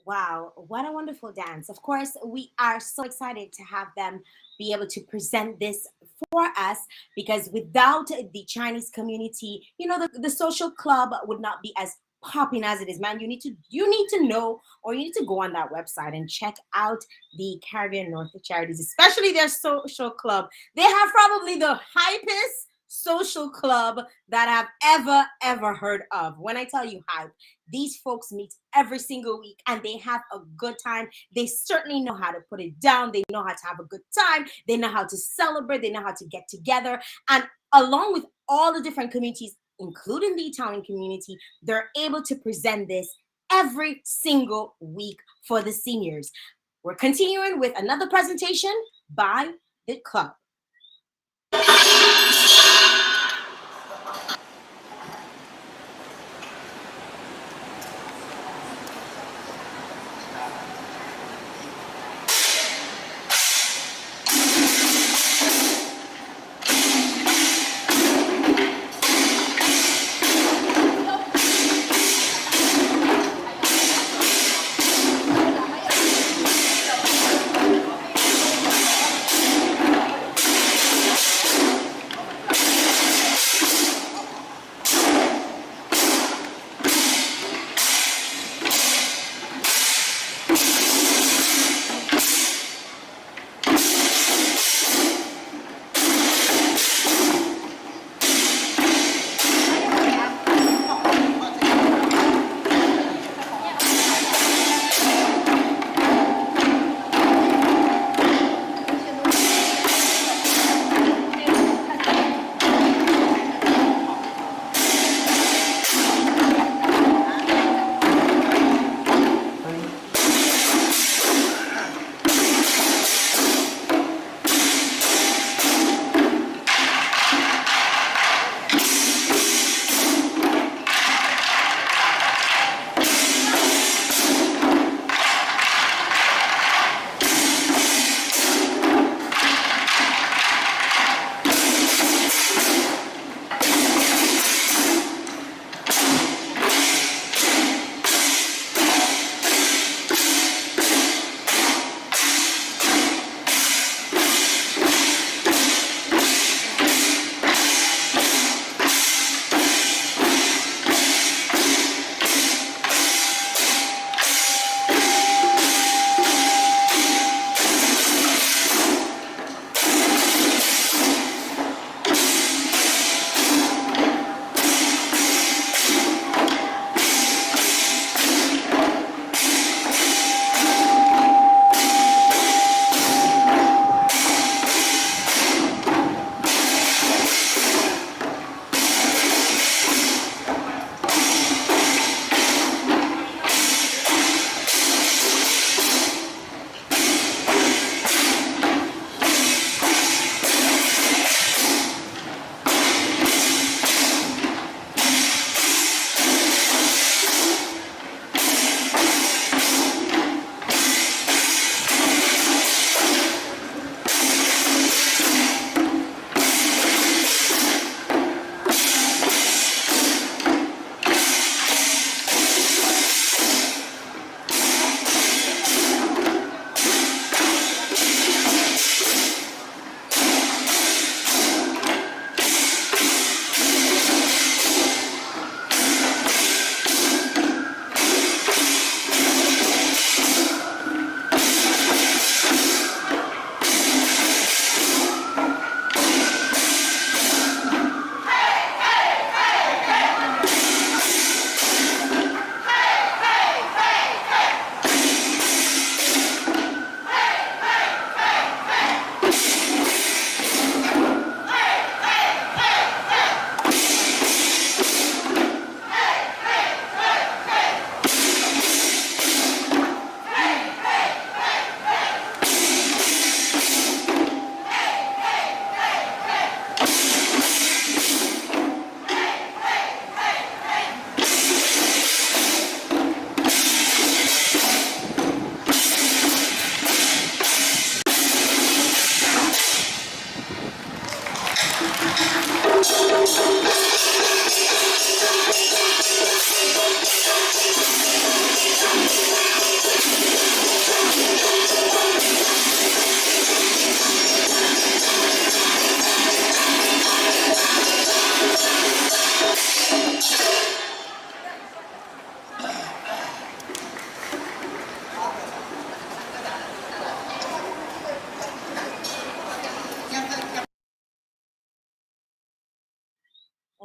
Speaker 4: Wow, what a wonderful dance. Of course, we are so excited to have them be able to present this for us, because without the Chinese community, you know, the social club would not be as popping as it is, man. You need to know, or you need to go on that website and check out the Caribbean North Charities, especially their social club. They have probably the hypest social club that I've ever heard of. When I tell you hype, these folks meet every single week and they have a good time. They certainly know how to put it down. They know how to have a good time. They know how to celebrate. They know how to get together. And along with all the different communities, including the Italian community, they're able to present this every single week for the seniors. We're continuing with another presentation by the club.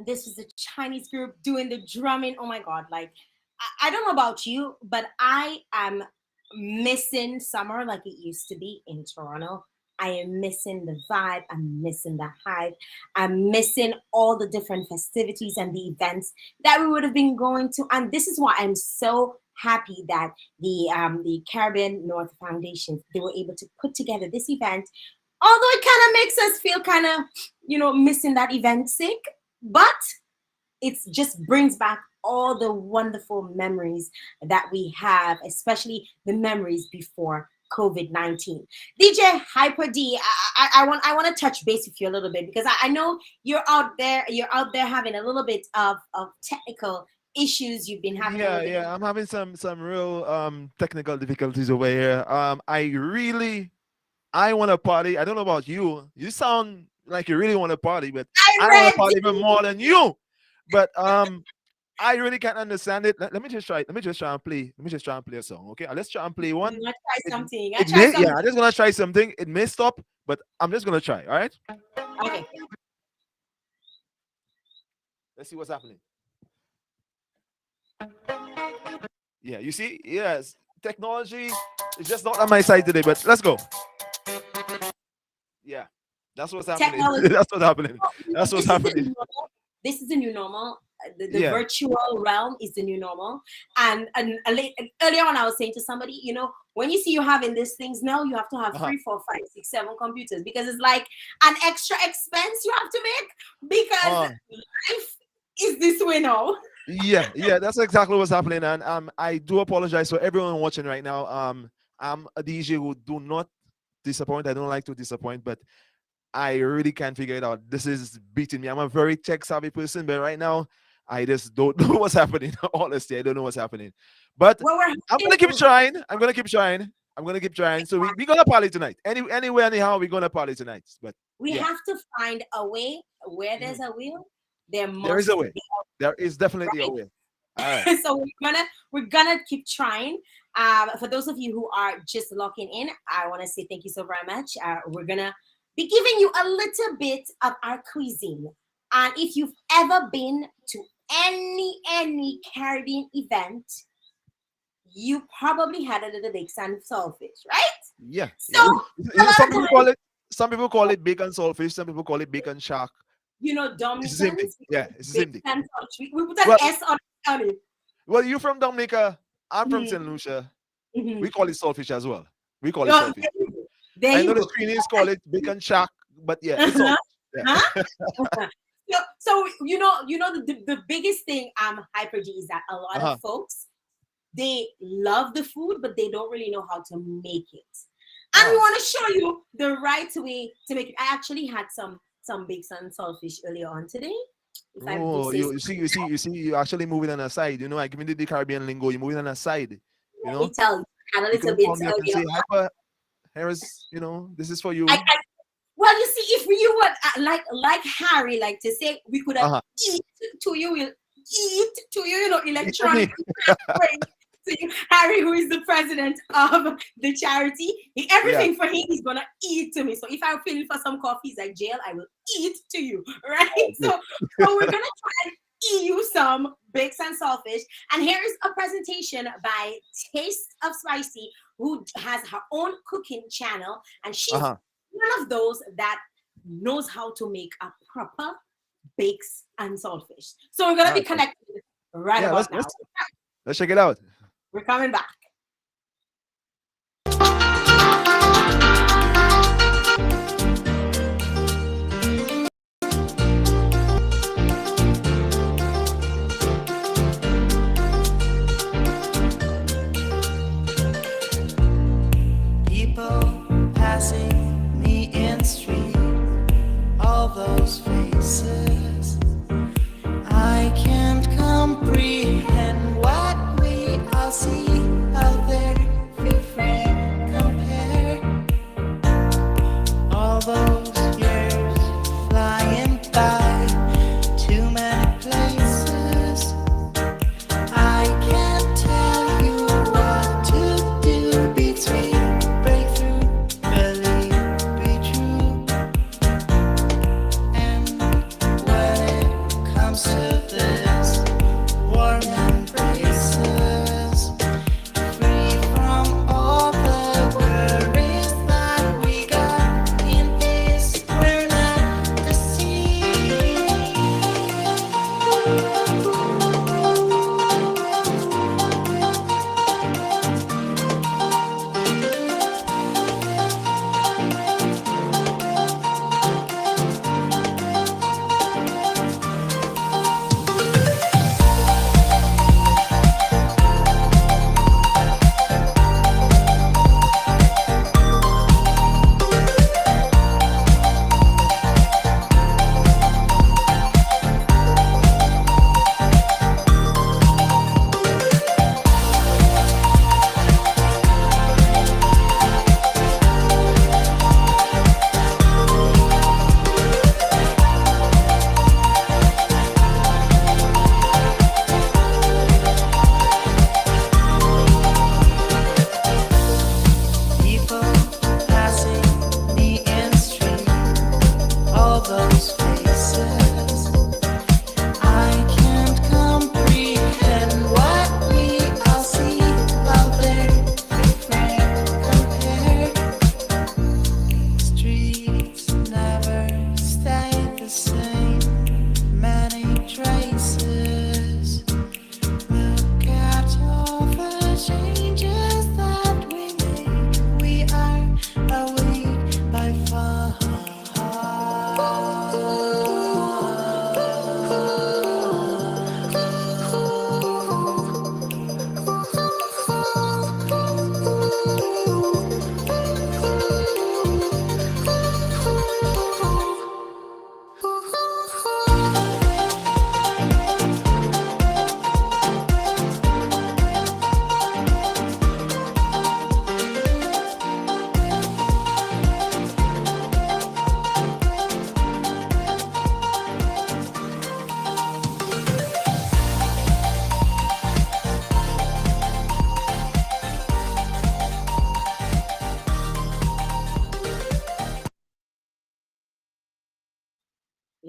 Speaker 4: and this was a Chinese group doing the drumming. Oh my God. Like, I don't know about you, but I am missing summer like it used to be in Toronto. I am missing the vibe. I'm missing the hype. I'm missing all the different festivities and the events that we would have been going to. And this is why I'm so happy that the Caribbean North Foundation, they were able to put together this event. Although it kind of makes us feel kind of, missing that event sick, but it just brings back all the wonderful memories that we have, especially the memories before COVID-19. DJ Hyper D, I want to touch base with you a little bit because I know you're out there having a little bit of technical issues. You've been having
Speaker 12: Yeah, I'm having some real technical difficulties over here. I want to party. I don't know about you. You sound like you really want to party, but I want to party even more than you. But I really can't understand it. Let me just try. Let me just try and play. Let me just try and play a song. Okay, let's try and play one.
Speaker 4: I'm gonna try something.
Speaker 12: Yeah, I'm just gonna try something. It may stop, but I'm just gonna try. All right.
Speaker 4: Okay.
Speaker 12: Let's see what's happening. Yeah, you see, yes, technology is just not on my side today. But let's go. Yeah, that's what's happening. That's what's happening. That's what's happening.
Speaker 4: This is the new normal. The virtual realm is the new normal. And earlier on, I was saying to somebody, when you see you having these things now, you have to have 3, 4, 5, 6, 7 computers because it's like an extra expense you have to make because life is this way now.
Speaker 12: Yeah, that's exactly what's happening. And I do apologize for everyone watching right now. I'm a DJ who do not disappoint. I don't like to disappoint, but I really can't figure it out. This is beating me. I'm a very tech savvy person, but right now I just don't know what's happening. Honestly, I don't know what's happening. But I'm gonna keep trying. I'm gonna keep trying. So we're gonna party tonight. Anywhere, anyhow, we're gonna party tonight. But
Speaker 4: we have to find a way. Where there's a will, there
Speaker 12: is a way.
Speaker 4: Be
Speaker 12: there is definitely a way. All right.
Speaker 4: So we're gonna keep trying. For those of you who are just locking in, I want to say thank you so very much. We're gonna be giving you a little bit of our cuisine. And if you've ever been to any Caribbean event, you probably had a little big and saltfish, right?
Speaker 12: Yeah.
Speaker 4: So
Speaker 12: some people call it bacon saltfish. Some people call it bacon shark.
Speaker 4: Dominicans.
Speaker 12: Yeah, it's the same thing.
Speaker 4: We put an S on it.
Speaker 12: Well, you're from Dominica. I'm from St. Lucia. We call it saltfish as well. We call it saltfish. I know the screenings call it bacon shark, but yeah, it's saltfish. Yeah.
Speaker 4: So the biggest thing Hyper G is that a lot of folks, they love the food, but they don't really know how to make it. And we want to show you the right way to make it. I actually had some bakes and saltfish earlier on today.
Speaker 12: You see, you're actually moving on a side. I give me the Caribbean lingo. You're moving on a side.
Speaker 4: Me tell you, and a little bit.
Speaker 12: Harris, this is for you.
Speaker 4: Well, you see, if you would like Harry, like to say, we could have eat to you, we'll eat to you, electronic. To you, Harry, who is the president of the charity, everything for him is gonna eat to me. So if I'm feeling for some coffee, he's like, Jael, I will eat to you, right? So we're gonna try and eat you some bakes and saltfish. And here is a presentation by Taste of Spicy, who has her own cooking channel, and she's one of those that knows how to make a proper bakes and saltfish. So we're gonna be connected about now.
Speaker 12: Let's check it out.
Speaker 4: We're coming back.
Speaker 1: People passing me in street, all those faces, I can't comprehend what we all see out there. Feel free, compare all those years flying by, too many places. I can't tell you what to do between breakthrough, believe, be true, and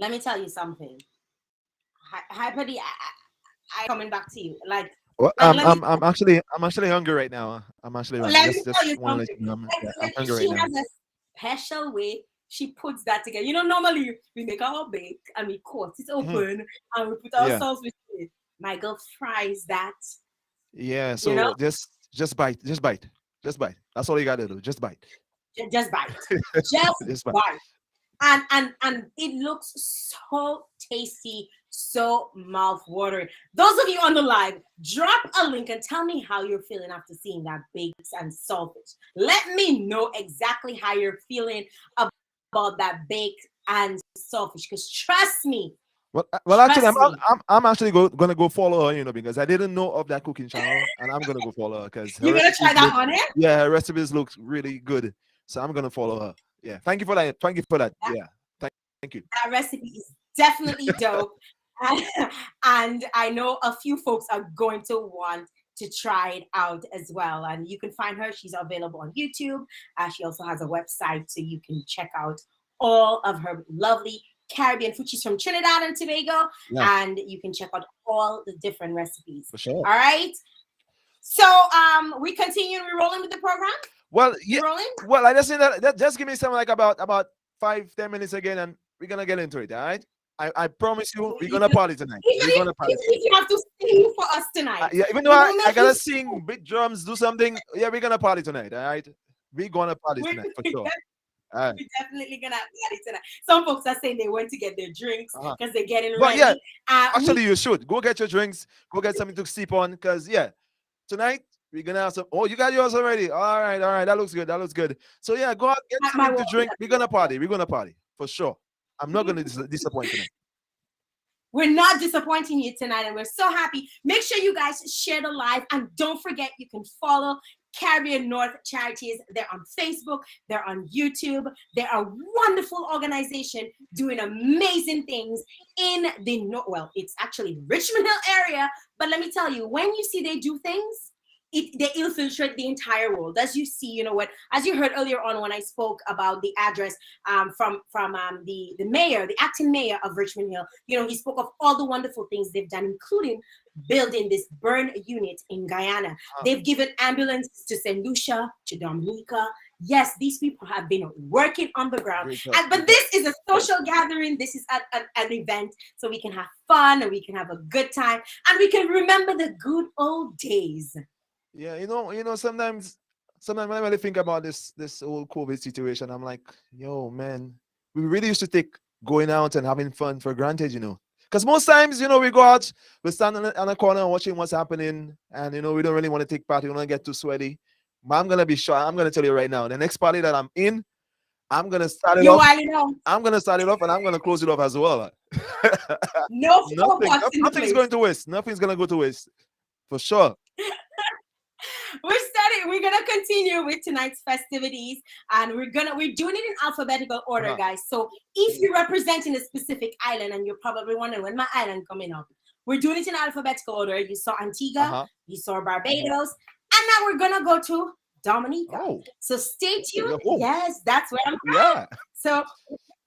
Speaker 4: let me tell you something. Hyper D, I coming back to you. Like,
Speaker 12: Well,
Speaker 4: and let me
Speaker 12: I'm actually hungry right now. I'm actually hungry.
Speaker 4: let me tell
Speaker 12: Just
Speaker 4: you
Speaker 12: want to let
Speaker 4: something.
Speaker 12: you know, I'm
Speaker 4: Like,
Speaker 12: hungry right
Speaker 4: she
Speaker 12: now.
Speaker 4: has a special way she puts that together. You know, normally we make our bake and we cut it open and we put our
Speaker 12: Yeah,
Speaker 4: sauce with it. My girl fries that,
Speaker 12: yeah.
Speaker 4: you know,
Speaker 12: So just bite, just bite, just bite. That's all you gotta do. Just bite,
Speaker 4: just bite. Just
Speaker 12: just bite.
Speaker 4: bite. And it looks so tasty, so mouth-watering. Those of you on the live, drop a link and tell me how you're feeling after seeing that baked and saltfish. Let me know exactly how you're feeling about that baked and saltfish, because trust me,
Speaker 12: Well, actually,
Speaker 4: trust me,
Speaker 12: I'm actually gonna go follow her, because I didn't know of that cooking channel, and I'm gonna go follow her because her
Speaker 4: you're gonna try
Speaker 12: recipes
Speaker 4: that
Speaker 12: look,
Speaker 4: on it.
Speaker 12: yeah, her recipes look really good. So I'm gonna follow her. Yeah, thank you for that. Thank you for that. Yeah, thank you.
Speaker 4: That recipe is definitely dope. And I know a few folks are going to want to try it out as well. And you can find her. She's available on YouTube. She also has a website, so you can check out all of her lovely Caribbean food. She's from Trinidad and Tobago,
Speaker 12: Yeah,
Speaker 4: and you can check out all the different recipes.
Speaker 12: for sure.
Speaker 4: All right. So we continue. We rolling with the program.
Speaker 12: Well,
Speaker 4: You
Speaker 12: yeah.
Speaker 4: rolling?
Speaker 12: Well, I just think that just give me some like about 5-10 minutes again, and we're gonna get into it. All right. I promise you, we're gonna party tonight. We're gonna party
Speaker 4: Even
Speaker 12: tonight.
Speaker 4: if you have to sing for us tonight,
Speaker 12: Yeah, even though
Speaker 4: we
Speaker 12: I,
Speaker 4: will
Speaker 12: I
Speaker 4: make
Speaker 12: gotta
Speaker 4: you
Speaker 12: sing, big drums, do something. Yeah, we're gonna party tonight. All right. We're gonna party
Speaker 4: We're,
Speaker 12: tonight for
Speaker 4: we're
Speaker 12: sure. All right.
Speaker 4: definitely gonna have party tonight. Some folks are saying they went to get their drinks
Speaker 12: Uh-huh.
Speaker 4: because they're getting
Speaker 12: But yeah,
Speaker 4: ready.
Speaker 12: actually, you should go get your drinks, go get something to sip on, because yeah, tonight we're gonna have some. Oh, you got yours already. All right, that looks good. That looks good. So yeah, go out, get
Speaker 4: My
Speaker 12: something to
Speaker 4: water.
Speaker 12: drink. We're gonna party. We're gonna party for sure. I'm not gonna disappoint tonight.
Speaker 4: We're not disappointing you tonight, and we're so happy. Make sure you guys share the live, and don't forget you can follow Caribbean North Charities. They're on Facebook, they're on YouTube. They're a wonderful organization doing amazing things in the well, it's actually Richmond Hill area. But let me tell you, when you see they do things, they infiltrate the entire world. As you see, you know what? As you heard earlier on when I spoke about the address from the mayor, the acting mayor of Richmond Hill. You know, he spoke of all the wonderful things they've done, including building this burn unit in Guyana. They've given ambulances to St. Lucia, to Dominica. Yes, these people have been working on the ground. But this is a social gathering. This is an event, so we can have fun and we can have a good time and we can remember the good old days.
Speaker 12: Yeah, sometimes when I really think about this whole COVID situation, I'm like, yo, man, we really used to take going out and having fun for granted, Because most times, we go out, we stand on a corner watching what's happening, and we don't really want to take part, we don't want to get too sweaty. But I'm gonna be sure, I'm gonna tell you right now, the next party that I'm in, I'm gonna start it off. I'm gonna start it off and I'm gonna close it off as well. Nothing's going to waste. Nothing's gonna go to waste. For sure.
Speaker 4: We're gonna continue with tonight's festivities, and we're doing it in alphabetical order, guys. So if you're representing a specific island and you're probably wondering when my island coming up, we're doing it in alphabetical order. You saw Antigua, you saw Barbados, and now we're gonna go to Dominica. So stay tuned. Yes, that's where I'm at. So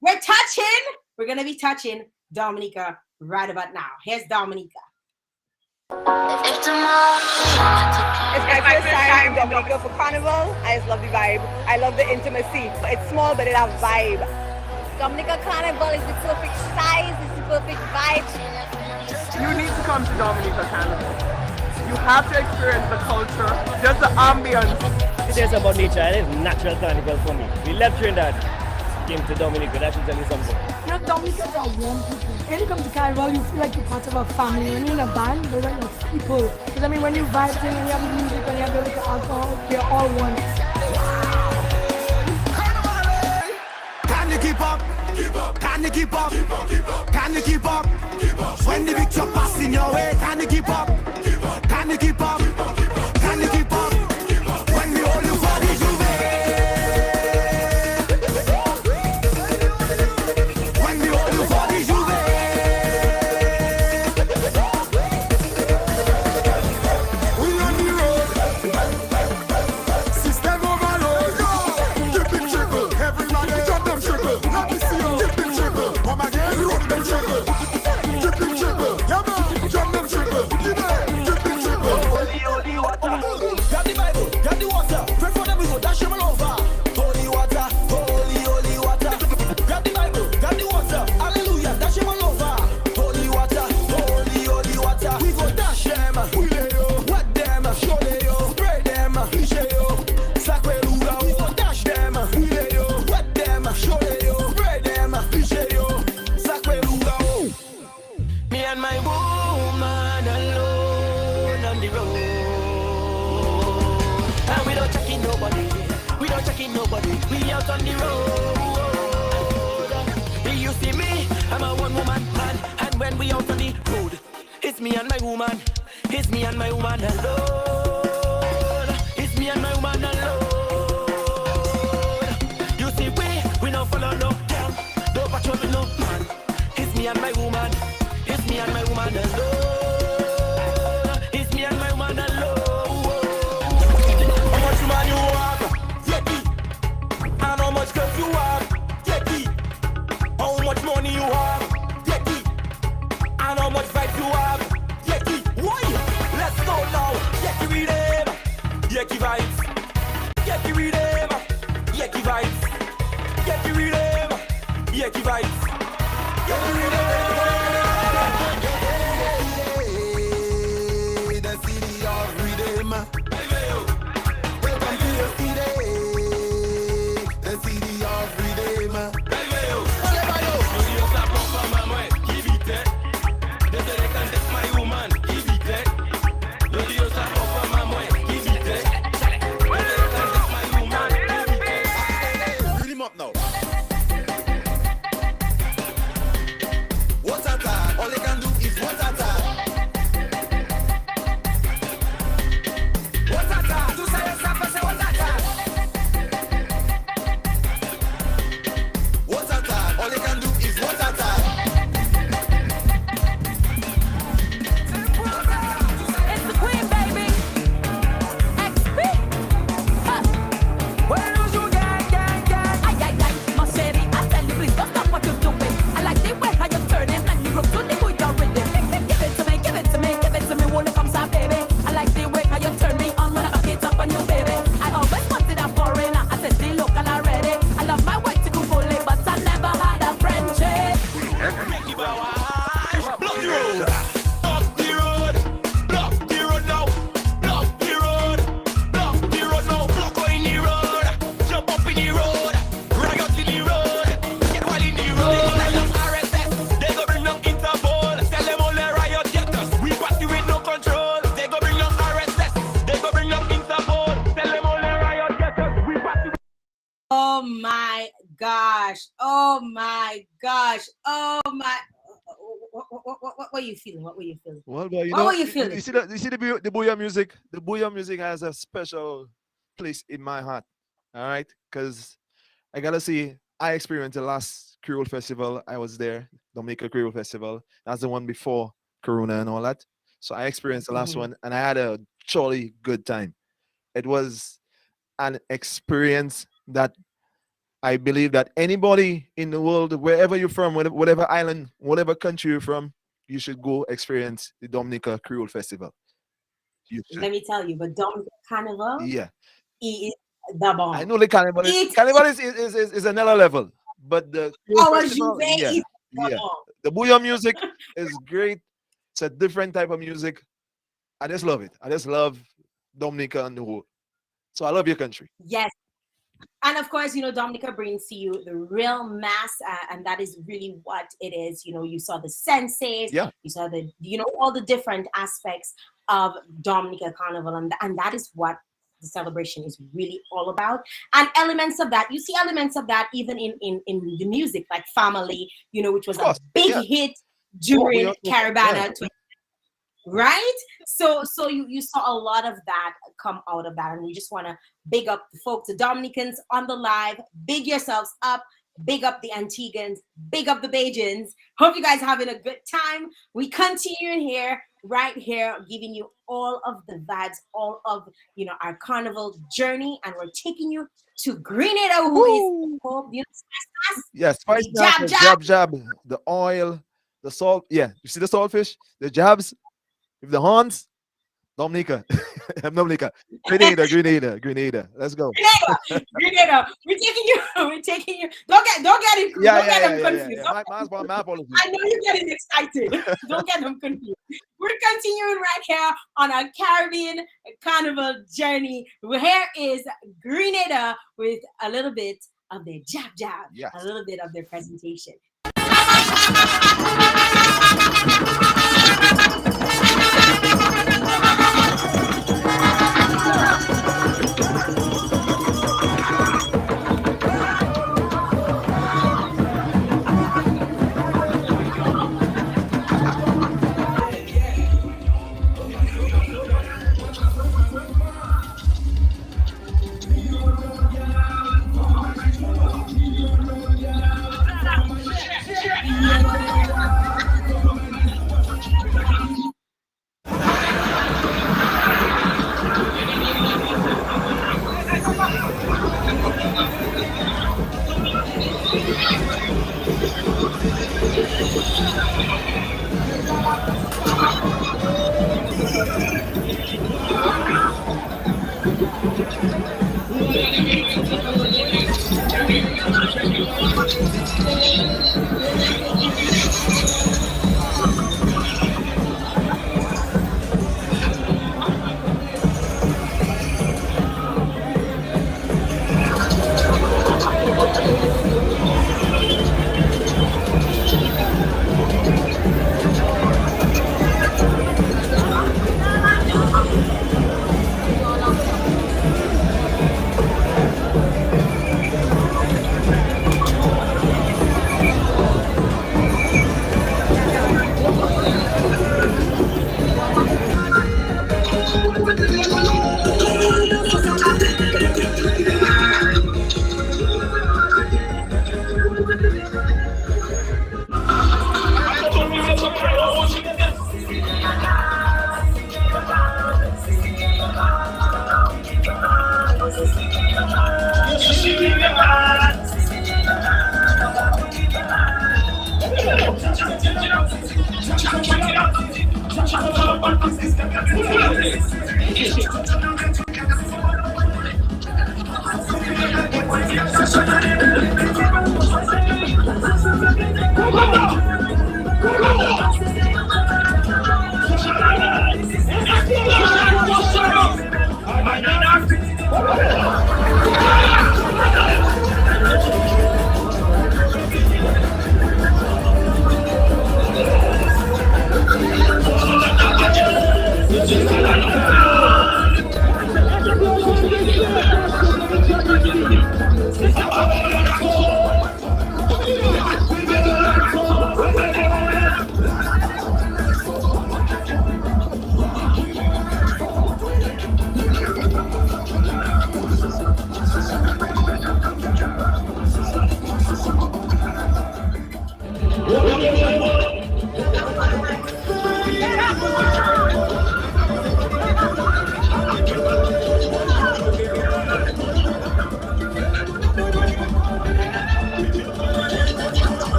Speaker 4: we're gonna be touching Dominica right about now. Here's Dominica.
Speaker 17: It's my first time in Dominica for Carnival. I just love the vibe. I love the intimacy. It's small, but it has vibe. Dominica Carnival is the perfect size, it's the perfect vibe.
Speaker 18: You need to come to Dominica Carnival. You have to experience the culture, just the ambience.
Speaker 19: It's about nature, and it's natural carnival for me. We left Trinidad, came to Dominica, that should tell you something.
Speaker 20: Dominicans are warm people. When you come to Carnival, you feel like you're part of a family. When you're in a band, those are your people. Because when you vibe in, when you have music, when you have a little alcohol, we're all one.
Speaker 1: Can you keep up? Can you keep up? Can you keep up? When the big truck passing your way, can you keep up? Can you keep up? Can you keep up? When we hold you for the juve. When we hold you for the juve. We on the road. System overload. Keep it trickle. Everybody drop them trickle. Let me see you. Keep it trickle. Come again.
Speaker 21: begging nobody. We out on the road. You see me, I'm a one woman man, and when we out on the road, it's me and my woman. It's me and my woman alone. It's me and my woman alone. You see we no follow no girl. Don't patrol with no man. It's me and my woman. It's me and my woman alone. It's me and my woman alone. How much woman you have? Yeti. And how much girls you have? Yeti. How much money you have? Yeti. And how much vibes you have? Yeti. Why? Let's go now. Yeti read them. Yeti vibes. Yeti read them. Yeti vibes. Yeti read them. Yeti vibes. Yeti read them.
Speaker 3: The city of rhythm. Welcome to the city. The city of rhythm. Up now. What attack? All they can do is what attack. What attack? Tu sabes say what attack. What attack? All they can do is what attack.
Speaker 21: It's the queen, baby. XP. Where lose you, gang. Ay, must say it. I tell you, please don't stop what you're doing. I like the way how you're turning and you look to the good already. Give it to me, give it to me, give it to me when it comes out, baby. I like the way how you turn me on when I back it up on you, baby. I always wanted a foreigner. I said the local already. I love my white to go fully, but I never had a friendship. Block the road. Block the road. Block the road now. Block the road. Block the road now. Block in the road. Jump up in the road. Riot in the road. Get wild in the road. They go RSS. They go bring down Interpol. Tell them all the riot getters. We party with no control. They go bring down RSS. They go bring down Interpol. Tell them all the riot getters. We party with
Speaker 4: Oh my gosh. Oh my gosh. Oh my. What were you feeling? What were you feeling?
Speaker 12: Well,
Speaker 4: What
Speaker 12: you know,
Speaker 4: were you feeling?
Speaker 12: you see the booyah music. The booyah music has a special place in my heart. All right, because I gotta see. I experienced the last Creole Festival. I was there, Dominica Creole Festival. That's the one before Corona and all that. So I experienced the last
Speaker 4: Mhm.
Speaker 12: one, and I had a jolly good time. It was an experience that I believe that anybody in the world, wherever you're from, whatever island, whatever country you're from, you should go experience the Dominica Creole Festival. You should.
Speaker 4: Let me tell you, but Dominican Carnival
Speaker 12: Yeah.
Speaker 4: is the bomb.
Speaker 12: I know the carnival is
Speaker 4: It's
Speaker 12: carnival is another level, but the Creole
Speaker 4: our
Speaker 12: Festival,
Speaker 4: Juve
Speaker 12: yeah,
Speaker 4: is the
Speaker 12: yeah.
Speaker 4: bomb.
Speaker 12: The booyah music is great. It's a different type of music. I just love it. I just love Dominica and the whole. So I love your country.
Speaker 4: Yes. And of course, Dominica brings to you the real mass, and that is really what it is. You saw the senses,
Speaker 12: Yeah.
Speaker 4: you saw all the different aspects of Dominica Carnival, and that is what the celebration is really all about. And elements of that, you see elements of that even in the music, like Family, which was a big
Speaker 12: yeah.
Speaker 4: hit during
Speaker 12: also-
Speaker 4: Caravana.
Speaker 12: yeah.
Speaker 4: Right? So you saw a lot of that come out of that. And we just want to big up the folks, the Dominicans on the live, big yourselves up, big up the Antiguans, big up the Bajans. Hope you guys having a good time. We continue here, right here, giving you all of the vibes, all of our carnival journey, and we're taking you to Grenada, who is Spice
Speaker 12: Yeah, spice
Speaker 4: the
Speaker 12: nuts, the jab, the oil, the salt. Yeah, you see the saltfish, the jabs, with the horns. Dominica, Dominica, Grenada. Let's go.
Speaker 4: Grenada. We're taking you. Don't get them confused.
Speaker 12: My apologies.
Speaker 4: I know you're getting excited. Don't get them confused. We're continuing right here on our Caribbean Carnival journey. Here is Grenada with a little bit of their jab,
Speaker 12: yes.
Speaker 4: A little bit of their presentation.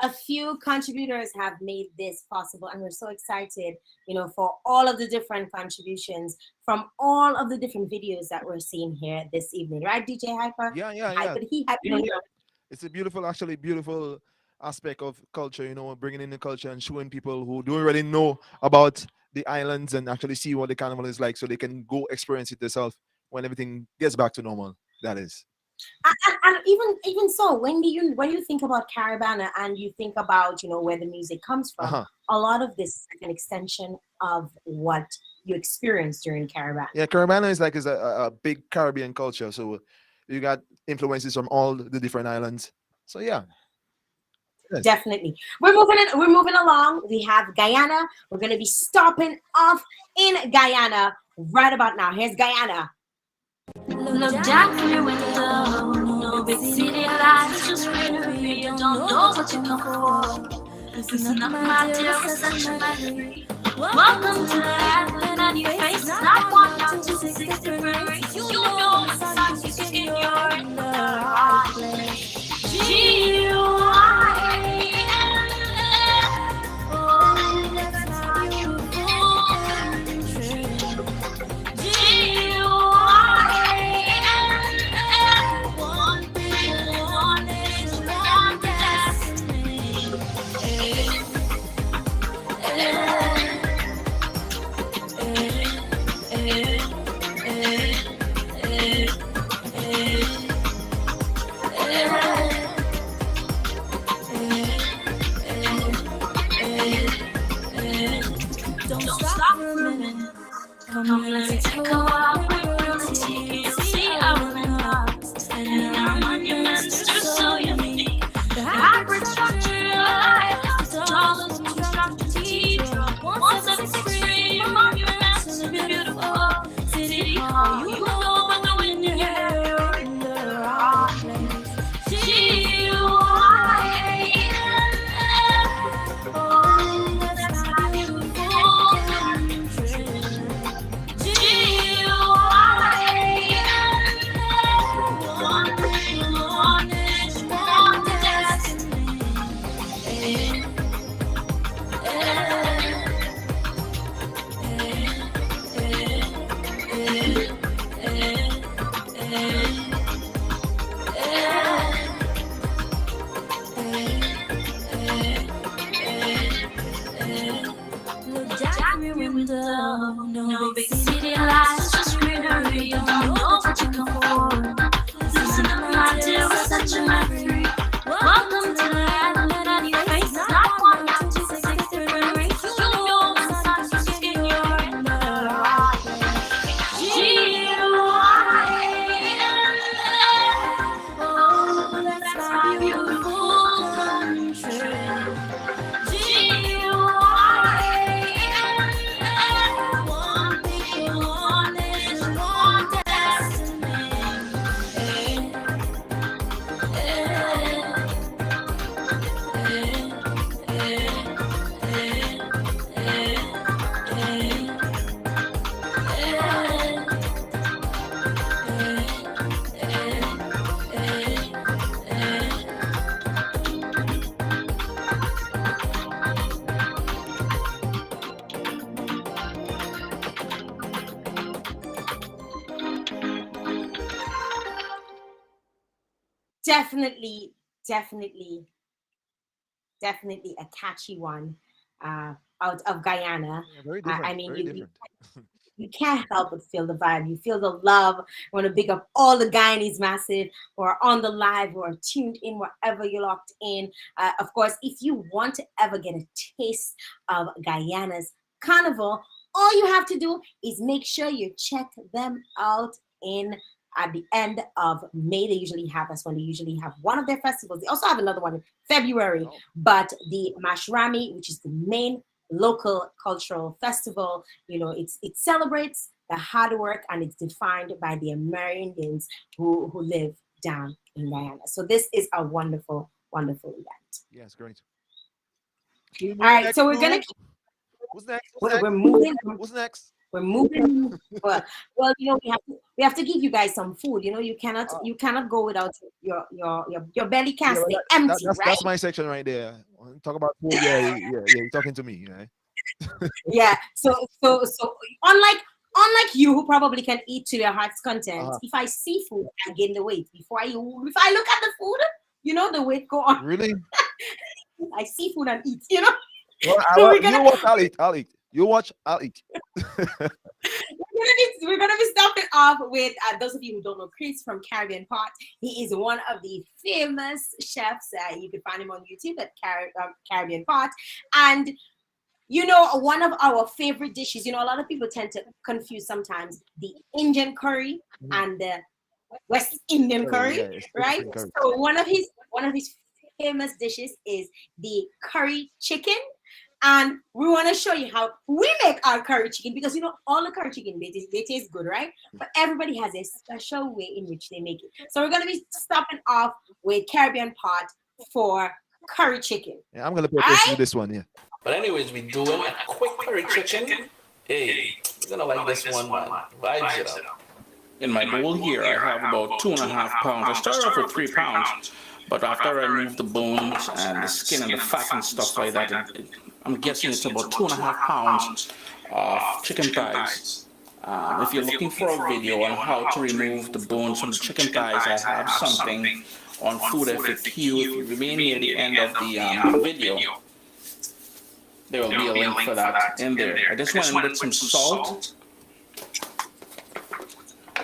Speaker 4: A few contributors have made this possible, and we're so excited, for all of the different contributions from all of the different videos that we're seeing here this evening, right, DJ Hyper?
Speaker 12: Yeah.
Speaker 4: Hyper, hyper.
Speaker 12: It's a beautiful aspect of culture, bringing in the culture and showing people who don't really know about the islands and actually see what the carnival is like, so they can go experience it themselves when everything gets back to normal. That is.
Speaker 4: And even so, when you think about Caravana and you think about where the music comes from, a lot of this is an extension of what you experience during Caravana.
Speaker 12: Yeah, Caravana is a big Caribbean culture, so you got influences from all the different islands. So yeah. Yes.
Speaker 4: Definitely. We're moving along. We have Guyana. We're going to be stopping off in Guyana right about now. Here's Guyana.
Speaker 2: Look down from your window. No big city lights, just greenery. You don't know what you come for. This is not my dear reception battery. Welcome to the island, and your face is not 1 down to 63. You know it's time to skin, you're in the right place. Oh, that's my Come, let's take a walk with reality. You'll see our landmarks and our monuments are so unique. The hybrid structure of life, the tallest construction once of extreme monuments in a beautiful city hall. You know when the wind in your hair, you're in the right place. Oh, that's my beautiful country.
Speaker 4: definitely, definitely, definitely a catchy one out of Guyana.
Speaker 12: Yeah, very
Speaker 4: I
Speaker 12: different.
Speaker 4: mean,
Speaker 12: Very different.
Speaker 4: you can't help but feel the vibe. You feel the love. I want to big up all the Guyanese massive who are on the live, who are tuned in wherever you're locked in. Of course, if you want to ever get a taste of Guyana's Carnival, all you have to do is make sure you check them out in at the end of May. They usually have, that's when they usually have one of their festivals. They also have another one in February, but the Mashrami, which is the main local cultural festival, it celebrates the hard work, and it's defined by the Americans who live down in Guyana. So this is a wonderful, wonderful event.
Speaker 12: Yes, great.
Speaker 4: All right, so we're gonna
Speaker 12: Who's next?
Speaker 4: we're moving.
Speaker 12: Who's next?
Speaker 4: We're moving. Well, we have to give you guys some food. You cannot go without your belly can't
Speaker 12: Yeah,
Speaker 4: stay
Speaker 12: well,
Speaker 4: empty,
Speaker 12: that's
Speaker 4: right?
Speaker 12: that's my section right there. Talk about food. Yeah, you're talking to me. Yeah.
Speaker 4: Yeah. So unlike you, who probably can eat to your heart's content, if I see food, I gain the weight. If I look at the food, the weight go on.
Speaker 12: Really?
Speaker 4: I see food and eat.
Speaker 12: Well,
Speaker 4: So
Speaker 12: you watch, I'll eat. I'll eat. You watch, I'll eat.
Speaker 4: we're gonna be starting off with those of you who don't know Chris from Caribbean Pot. He is one of the famous chefs. You can find him on YouTube at Caribbean Pot. And one of our favorite dishes, a lot of people tend to confuse sometimes the Indian curry and the West Indian curry, right? So one of his famous dishes is the curry chicken. And we want to show you how we make our curry chicken, because all the curry chicken, they taste good, right? But everybody has a special way in which they make it. So we're going to be stopping off with Caribbean Pot for curry chicken.
Speaker 12: Yeah, I'm gonna pay attention to this one. Yeah.
Speaker 5: But anyways, we're doing a quick curry chicken. Hey, you're gonna like this one, man. Vibes it up. In my bowl here, I have about 2.5 pounds. I started off with 3 pounds, but after I remove the bones and the skin and the fat and stuff like that, I'm guessing it's about 2.5 pounds of chicken thighs. If you're looking for a video on how to remove the bones from the chicken thighs, I have something on Food FAQ. If you remain near the end of the video, there will be a link for that in there. I just went in with some salt.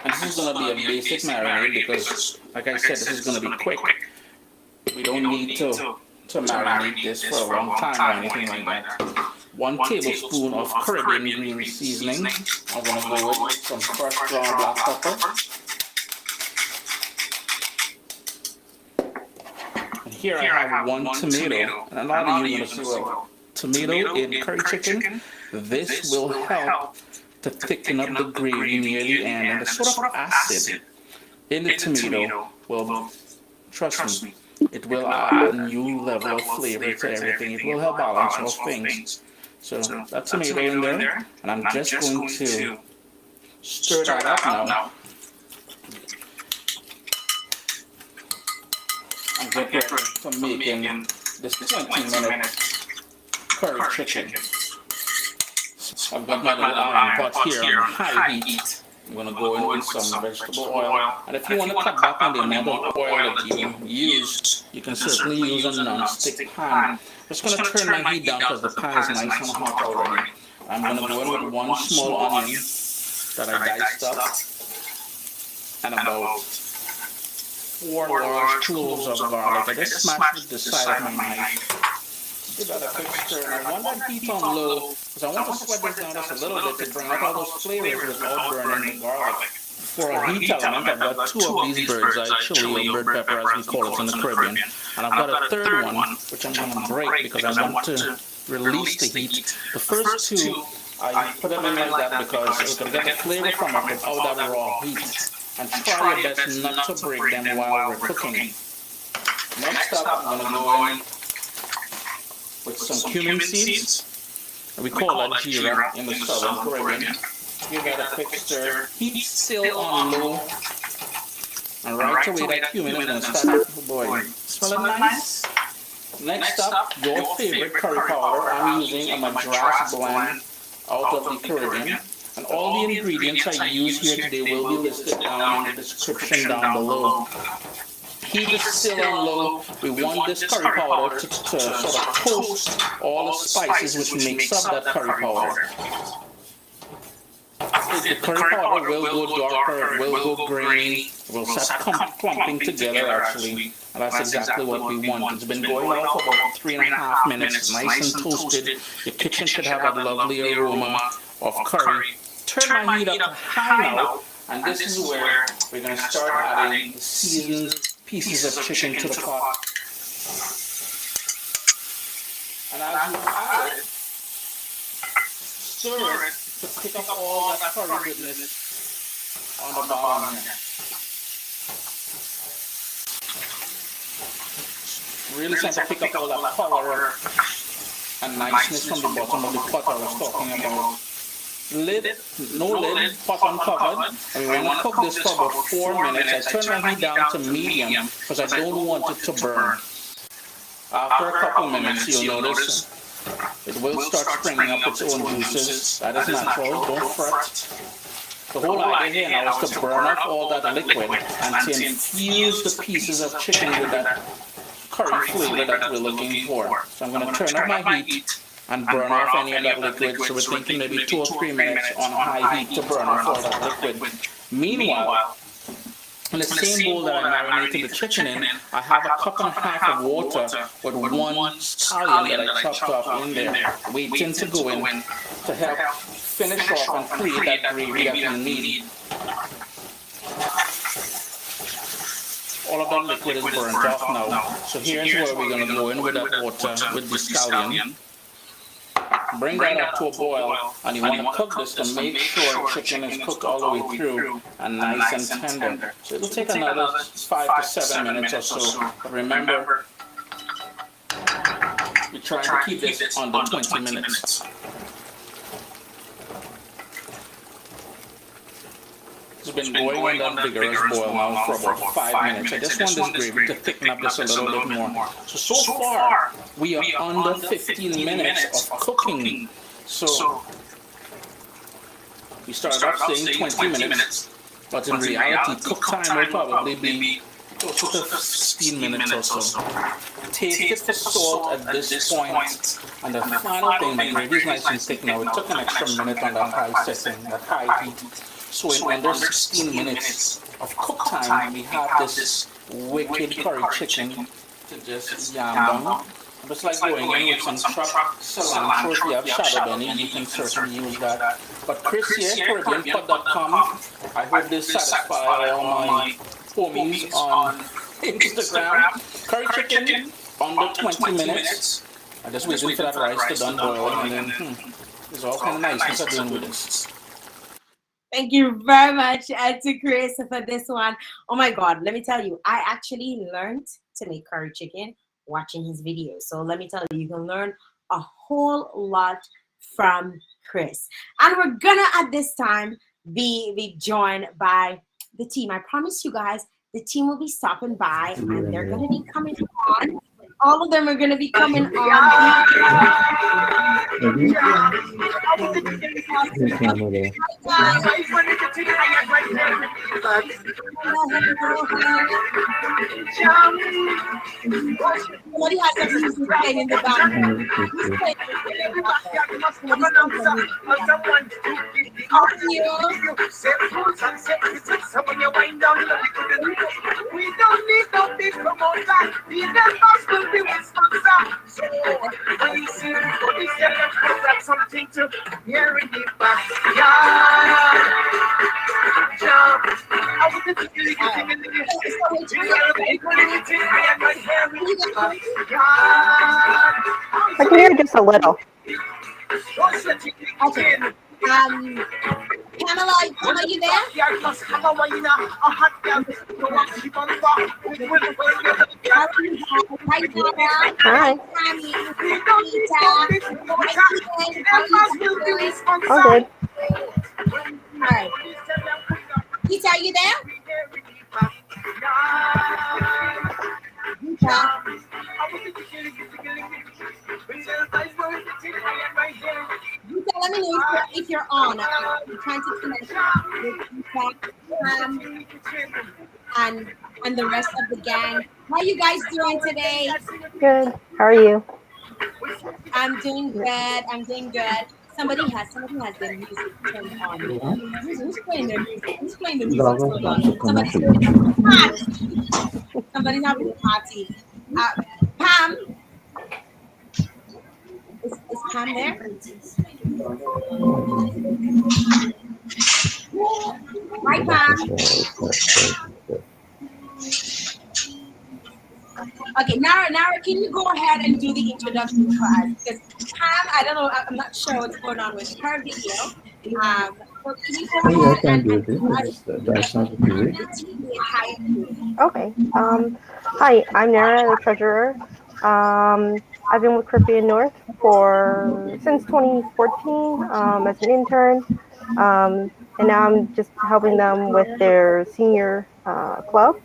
Speaker 5: And this is going to be a basic marinade because, like I said, this is going to be quick. We don't need to marinate this for a long time or anything like that. 1 tablespoon of Caribbean green seasoning. I'm going to go with some fresh ground black pepper. And here I have 1 tomato. And a lot of you are going to say, well, tomato in curry chicken, this will help to thicken up the gravy near the end. And the sort of acid in the tomato will, trust me, it will add a new level of flavor to everything. It will help balance all things. So that tomato in there, and I'm just going to stir that up now. And get ready for making this 20-minute curry chicken. I've got my little iron pot here on high heat. I'm going to go in with some vegetable oil. And if you want to cut back on the amount of oil that you use, you can certainly use a non-stick pan. I'm just going to turn my heat down because the pan is nice and hot already. I'm going to go in with 1 small onion that I diced up and about 4 large cloves of garlic. I just smashed with the side of my knife. Give that a quick stir. And I want that heat on low because I want to sweat this down just a little bit to bring out all those flavors without burning the garlic. For a heat element, I've got 2 of these bird's eye chili or bird pepper as we call it in the Caribbean. And I've got a 3rd one which I'm going to break because I want to release the heat. The first 2, I put them in like that because we're going to get the flavor from it without that raw heat. And try your best not to break them while we're cooking. Next up, I'm going to go in with some cumin seeds. We call that jeera in the southern Caribbean. Give that a quick stir. Heat still on low. And right away that cumin is going to start boiling. Smell it nice? Next up, your favorite curry powder. I'm using a Madras blend out of the Caribbean. And all the ingredients I use here today will be listed down in the description down below. heat is still on low. We want this curry powder to sort of toast all the spices which makes up that curry powder. The curry powder will go darker, it will go grainy, it will start clumping together actually. And that's exactly what we want. It's been going on for about 3.5 minutes, nice and toasted. Your kitchen should have that lovely aroma of curry. Turn my heat up to high now, and this is where we're going to start adding the seasoned pieces of chicken to the pot. And as you add it, stir it to pick up all that curry goodness on the bottom here. Really start to pick up all that color and niceness from the bottom of the pot I was talking about. Lid, no lid, pot uncovered, and we want to cook this for about 4 minutes. I turn my heat down to medium because I don't want it to burn. After a couple minutes, you'll notice it will start springing up its own juices. That is natural, don't fret. The whole idea here now is to burn off all that liquid and to infuse the pieces of chicken with that curry flavor that we're looking for. So I'm going to turn up my heat and burn off any of that liquid. So we're thinking maybe 2 or 3 minutes on high heat to burn off all that liquid. Meanwhile, in the same bowl that I marinated the chicken in, I have 1.5 cups of water with 1 scallion that I chopped up in there, waiting to go in to help finish off and create that gravy that we need. All of that liquid is burnt off now. So here's where we're going to go in with that water, with the scallion. Bring that up to a boil, and you want to cook this to make sure the chicken is cooked all the way through and nice and tender. So it'll take another 5 to 7 minutes or so. But remember, we're trying to keep this under 20 minutes. It's been going on that vigorous boil now for about 5 minutes. I just want this gravy to thicken up just a little bit more. So far, we are under 15 minutes of cooking. So, we started off saying 20 minutes, but in reality, cook time will probably be close to 15 minutes or so. Taste it for salt at this point. And the final thing, the gravy is nice and thick now. It took an extra minute on that high setting, that high heat. So in under 16 minutes of cook time, we have this wicked curry chicken to just yam down. It's like going in with some chopped cilantro. If you have shadow bunny, you can certainly use that. But Chris here, CaribbeanPod.com, I hope this satisfies all my homies on Instagram. Curry chicken, under 20 minutes. I'm just waiting for that rice to done boiling, and then there's all kind of niceness of doing with this.
Speaker 4: Thank you very much, to Chris, for this one. Oh my God, let me tell you, I actually learned to make curry chicken watching his videos. So let me tell you, you can learn a whole lot from Chris. And we're gonna, at this time, be joined by the team. I promise you guys, the team will be stopping by and they're gonna be coming on. All of them are going to be coming on. Somebody has some music playing in the background.
Speaker 13: We don't need no big promoter. Will be responsible. So when you see this, that's something to hear in the back.
Speaker 17: I can hear just a little.
Speaker 4: Okay. Pamela, are you there?
Speaker 17: Hi. All good.
Speaker 4: All right. Peter, are you there? Let me know if you're on. I'm trying to connect with and and the rest of the gang. How you guys doing today?
Speaker 6: Good. How are you?
Speaker 4: I'm doing good. I'm doing good. Somebody has their music turned on. Who's playing their music? Who's playing the music so loud? Somebody's having a party. Somebody's having a party. Pam, is Pam there? Hi, Pam. Okay, Nara, can you go ahead and do the introduction for us? Because Pam, I don't know, I'm not sure what's going on with her video. So can you go
Speaker 22: Oh, I
Speaker 4: ahead
Speaker 22: can
Speaker 4: and
Speaker 22: do
Speaker 4: do
Speaker 22: it.
Speaker 4: us
Speaker 22: That's not a period.
Speaker 4: the entire group?
Speaker 6: Okay. Hi, I'm Nara, the treasurer. I've been with Caribbean North for since 2014 as an intern, and now I'm just helping them with their senior club.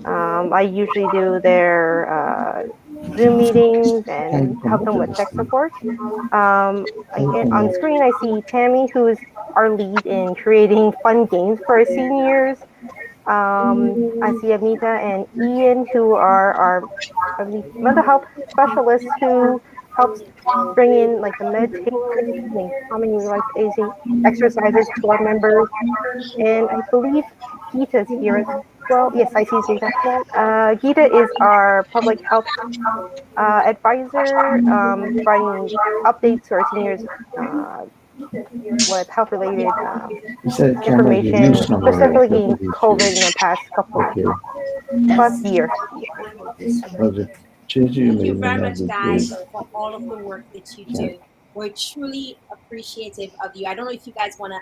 Speaker 6: I usually do their Zoom meetings and help them with tech support. On screen, I see Tammy, who's our lead in creating fun games for our seniors. I see Amita and Ian, who are our, I believe, mental health specialists who helps bring in like the meditation and calming relaxation exercises to our members. And I believe Gita's here as well. Yes, I see Gita. Gita is our public health advisor, providing updates to our seniors with health-related
Speaker 22: You said camera you
Speaker 6: information,
Speaker 22: use number
Speaker 6: specifically
Speaker 22: for these
Speaker 6: COVID in
Speaker 22: years.
Speaker 6: the past couple
Speaker 22: Okay.
Speaker 6: plus year.
Speaker 4: Thank you very much, guys, for all of the work that you do. We're truly appreciative of you. I don't know if you guys want to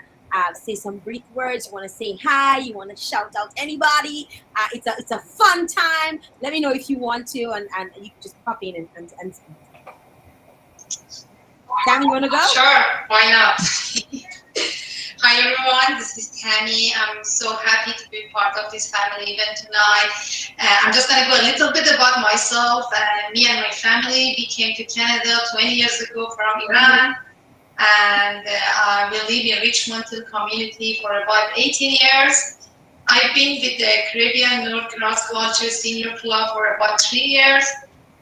Speaker 4: say some brief words. You want to say hi. You want to shout out anybody. It's a fun time. Let me know if you want to, and you can just pop in and speak. Tammy, you want to go?
Speaker 23: Sure, why not? Hi everyone, this is Tammy. I'm so happy to be part of this family event tonight. I'm just going to go a little bit about myself. Me and my family we came to Canada 20 years ago from Iran, and we live in Richmond community for about 18 years. I've been with the Caribbean North Cross Culture Senior Club for about 3 years.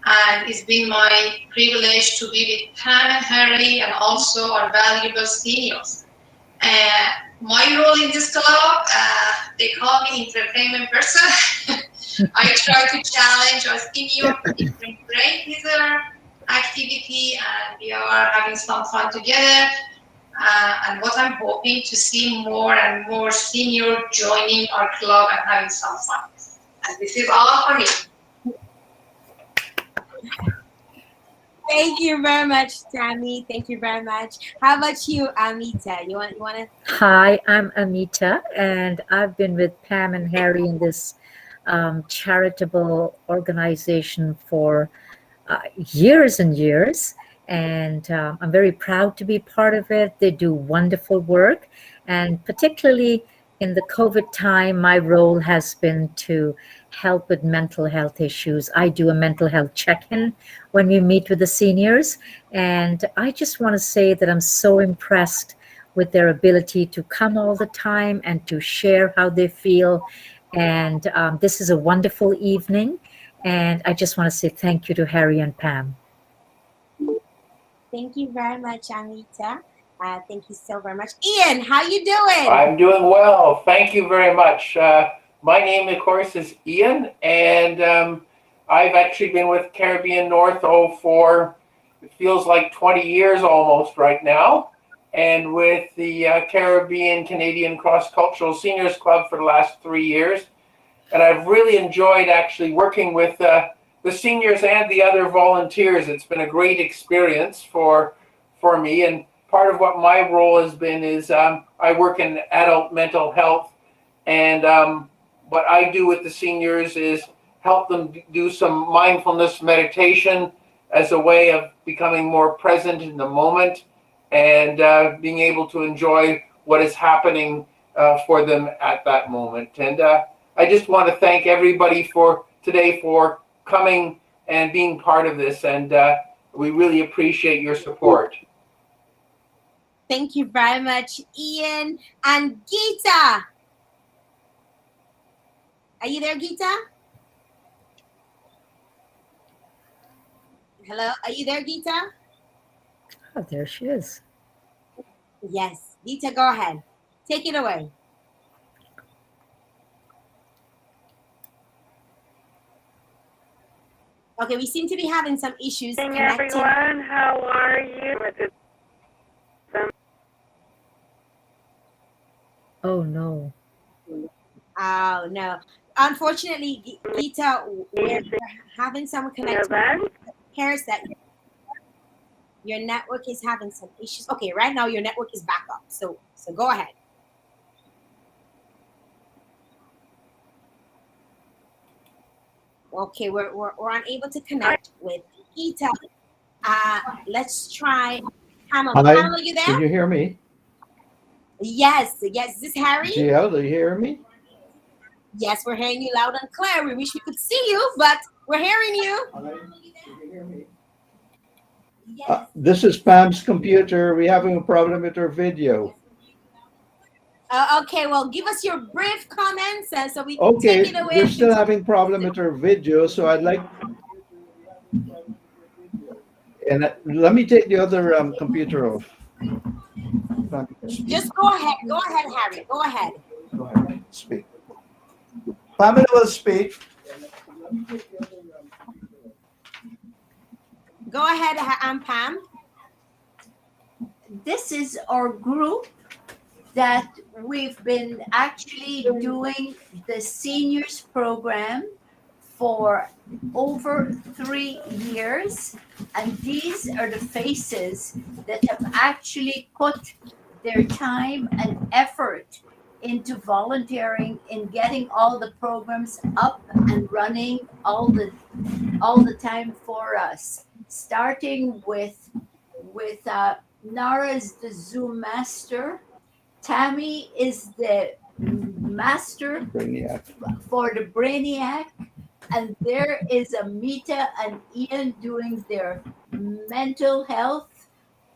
Speaker 23: And it's been my privilege to be with Pam and Harry and also our valuable seniors. My role in this club, they call me entertainment person. I try to challenge our seniors to different brain teaser activity, and we are having some fun together. And what I'm hoping to see more and more seniors joining our club and having some fun. And this is all for me.
Speaker 4: Thank you very much, Tammy. Thank you very much. How about you, Amita? You want to?
Speaker 24: Hi, I'm Amita, and I've been with Pam and Harry in this charitable organization for years and years. And I'm very proud to be part of it. They do wonderful work. And particularly in the COVID time, my role has been to help with mental health issues. I do a mental health check-in when we meet with the seniors. And I just want to say that I'm so impressed with their ability to come all the time and to share how they feel. And this is a wonderful evening. And I just want to say thank you to Harry and Pam.
Speaker 4: Thank you very much, Amita. Thank you so very much. Ian, how you doing?
Speaker 25: I'm doing well. Thank you very much. My name, of course, is Ian, and I've actually been with Caribbean North for, it feels like 20 years almost right now, and with the Caribbean Canadian Cross-Cultural Seniors Club for the last 3 years. And I've really enjoyed actually working with the seniors and the other volunteers. It's been a great experience for me. And part of what my role has been is I work in adult mental health. And what I do with the seniors is help them do some mindfulness meditation as a way of becoming more present in the moment and being able to enjoy what is happening for them at that moment. And I just want to thank everybody today for coming and being part of this, and we really appreciate your support.
Speaker 4: Thank you very much, Ian. And Gita. Are you there, Geeta? Hello, are you there, Geeta?
Speaker 24: Oh, there she is.
Speaker 4: Yes, Geeta, go ahead. Take it away. Okay, we seem to be having some issues
Speaker 7: Hey
Speaker 4: connecting.
Speaker 7: everyone, how are you?
Speaker 24: Oh no.
Speaker 4: Oh no. Unfortunately, Geeta, we're having some connecting. Here's that your network is having some issues. Okay, right now your network is back up. So go ahead. Okay, we're unable to connect with Geeta. Let's try Pamela.
Speaker 22: Hi,
Speaker 4: Pamela, you there?
Speaker 22: can you hear me?
Speaker 4: Yes. Is this Harry?
Speaker 22: Jael, do you hear me?
Speaker 4: Yes, we're hearing you loud and clear. We wish we could see you, but we're hearing you.
Speaker 22: This is Pam's computer. We're having a problem with her video.
Speaker 4: Okay, well, give us your brief comments so we can
Speaker 22: Okay,
Speaker 4: take it away.
Speaker 22: we're still having problem with her video, so I'd like. And let me take the other computer off.
Speaker 4: Just go ahead. Go ahead, Harry. Go ahead.
Speaker 22: Go ahead. Speak. Pamela will speak.
Speaker 4: Go ahead, Pam.
Speaker 8: This is our group that we've been actually doing the seniors program for over 3 years, and these are the faces that have actually put their time and effort into volunteering in getting all the programs up and running all the time for us, starting with Nara's the Zoom master. Tammy is the master
Speaker 22: Brainiac.
Speaker 8: for the Brainiac. And there is Amita and Ian doing their mental health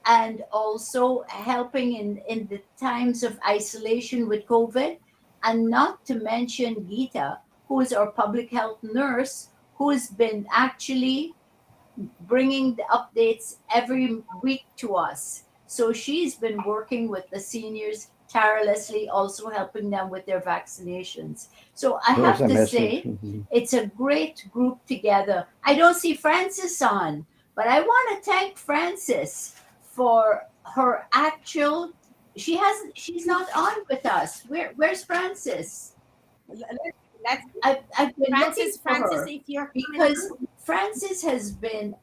Speaker 8: and also helping in the times of isolation with COVID. And not to mention Geeta, who is our public health nurse, who has been actually bringing the updates every week to us. So she's been working with the seniors tirelessly, also helping them with their vaccinations. So I have to say, it's a great group together. I don't see Frances on, but I want to thank Frances for her actual. She's not on with us. Where's Frances? I've been looking for her
Speaker 4: if you're
Speaker 8: because Frances has been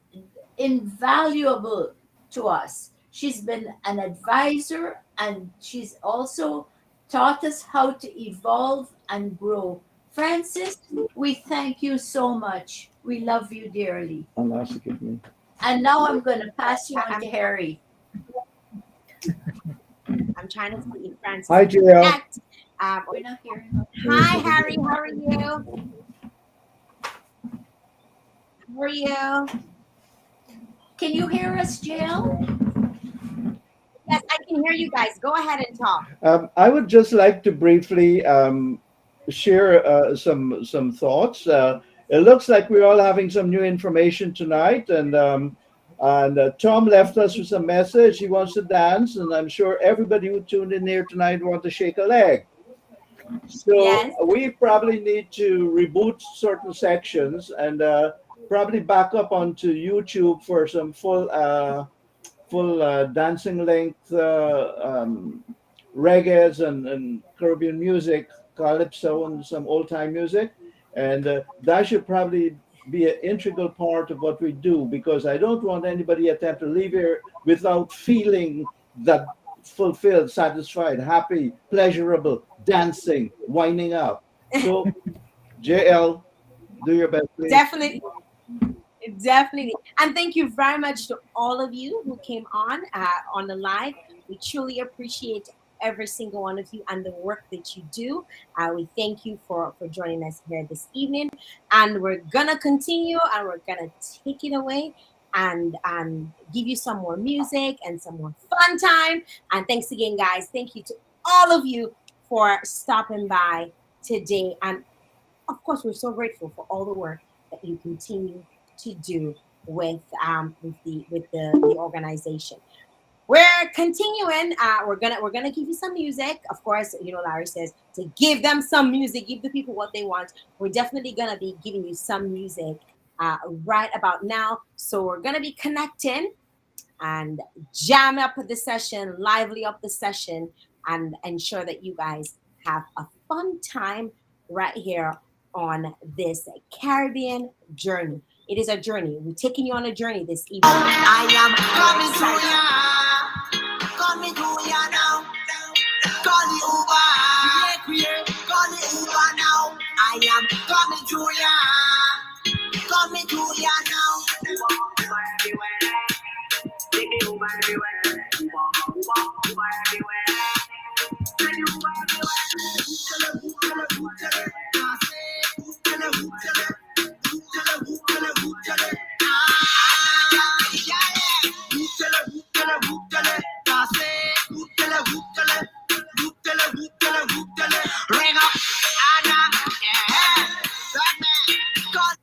Speaker 8: invaluable to us. She's been an advisor and she's also taught us how to evolve and grow. Frances, we thank you so much. We love you dearly. And now I'm going to pass you on to Harry.
Speaker 4: I'm trying to see if Francis.
Speaker 22: Hi, Jael.
Speaker 8: We're not hearing her.
Speaker 4: Hi, Harry. How are you? How are you?
Speaker 8: Can you hear us, Jael?
Speaker 4: Yes, I can hear you guys. Go ahead and talk.
Speaker 22: I would just like to briefly share some thoughts. It looks like we're all having some new information tonight, and Tom left us with a message. He wants to dance, and I'm sure everybody who tuned in here tonight wants to shake a leg. So we probably need to reboot certain sections and probably back up onto YouTube for some full dancing length reggaes and Caribbean music, calypso and some old time music, and that should probably be an integral part of what we do, because I don't want anybody attempt to leave here without feeling that fulfilled, satisfied, happy, pleasurable, dancing, winding up. So, JL, do your best, please.
Speaker 4: Definitely. And thank you very much to all of you who came on the live. We truly appreciate every single one of you and the work that you do. We thank you for joining us here this evening. And we're going to continue and we're going to take it away and give you some more music and some more fun time. And thanks again, guys. Thank you to all of you for stopping by today. And of course, we're so grateful for all the work that you continue to do with the organization. We're continuing. We're gonna give you some music. Of course, Larry says to give them some music, give the people what they want. We're definitely gonna be giving you some music right about now. So we're gonna be connecting and jam up the session, lively up the session, and ensure that you guys have a fun time right here on this Caribbean journey. It is a journey. We're taking you on a journey this evening.
Speaker 1: I am coming to ya now. Call the Uber, call the Uber now. I am coming to ya now. Uber everywhere, take the Uber everywhere. Uber everywhere, take the Uber everywhere. Ring up, Anna, yeah, that man, God.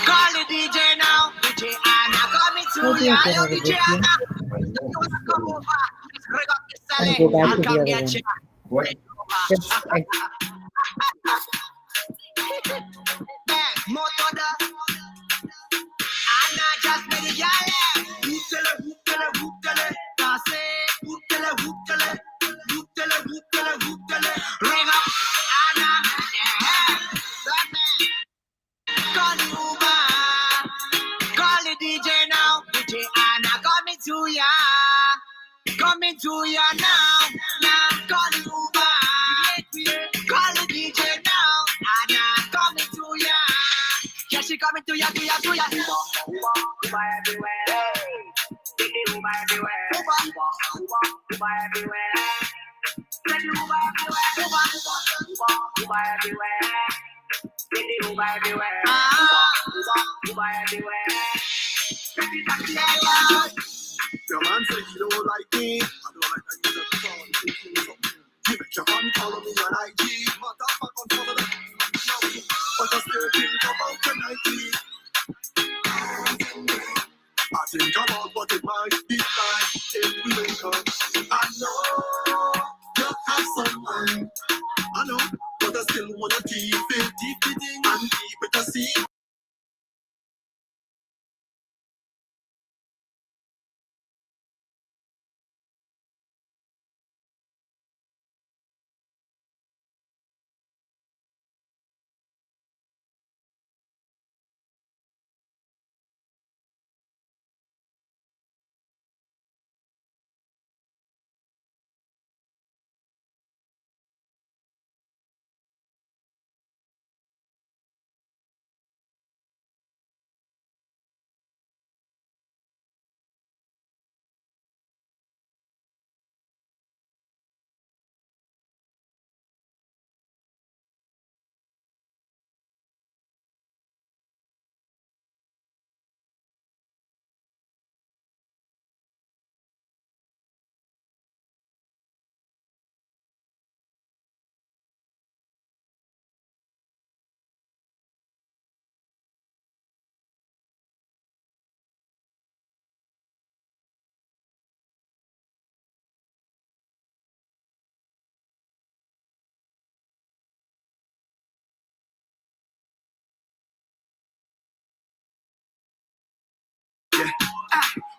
Speaker 1: Call the DJ now, DJ Anna, coming to ya, yo DJ Anna, you wanna come over, ring up the Sally, I'll come get you. Motoda, Anna just made it, yeah. Hooptele, dance, hooptele. Ring up, Anna, yeah. That man, call the Uber, call the DJ now, DJ Anna, coming to ya now. Call the Uber, call the DJ now, Anna, coming to ya. Yeah, she coming to ya. Uber everywhere. Take the Uber everywhere. Uber everywhere. Take the Uber everywhere. Uber everywhere. Take the Uber everywhere. Uber everywhere. Take the taxi everywhere. Your man say you don't like me. I don't like that you just call me. You make your man follow me on IG. Motherfucker, follow them. But I still think about tonight. I think about what it might be like if we wake up. I know you have some mind. I know, but I still wanna keep it in and keep it a secret.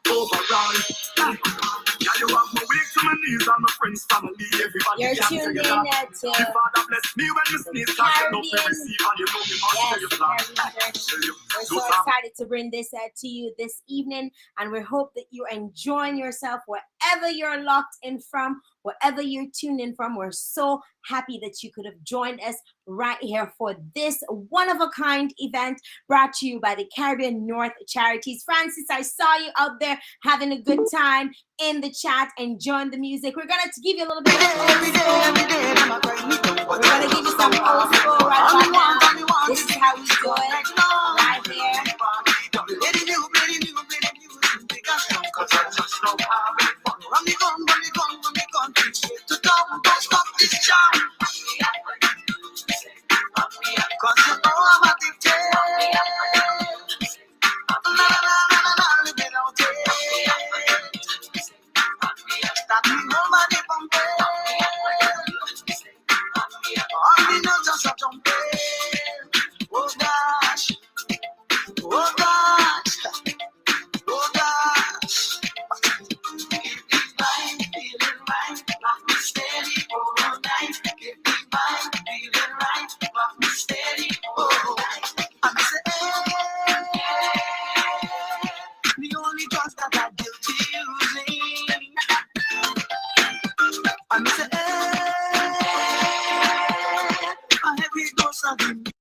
Speaker 1: Overall, yeah, you have my weak to my knees and my friends, family, everybody.
Speaker 4: You're
Speaker 1: can
Speaker 4: tuned
Speaker 1: say
Speaker 4: in
Speaker 1: that.
Speaker 4: to
Speaker 1: The Father bless me when you sneeze, cause you know me receive and you know me must tell you plan.
Speaker 4: We're so excited to bring this to you this evening, and we hope that you're enjoying yourself wherever you're locked in from, wherever you're tuned in from. We're so happy that you could have joined us right here for this one-of-a-kind event brought to you by the Caribbean North Charities. Francis, I saw you out there having a good time in the chat, enjoying the music. We're going to give you a little bit of old school. We're going to give you some old school right about now. This is how we do it right here.
Speaker 1: Run me gun, run me gun, run me gun. Straight to town, don't stop this jam. Cause you know I'm addicted. Na na na na na, living out it. That me nobody compare. All me know just a jumping. Oh gosh, oh gosh, oh gosh. Feeling right, rock me steady all night. Get me right, feeling right, rock me steady all night. I'm saying, the only drugs that I'm guilty using. I'm saying, a heavy dose of the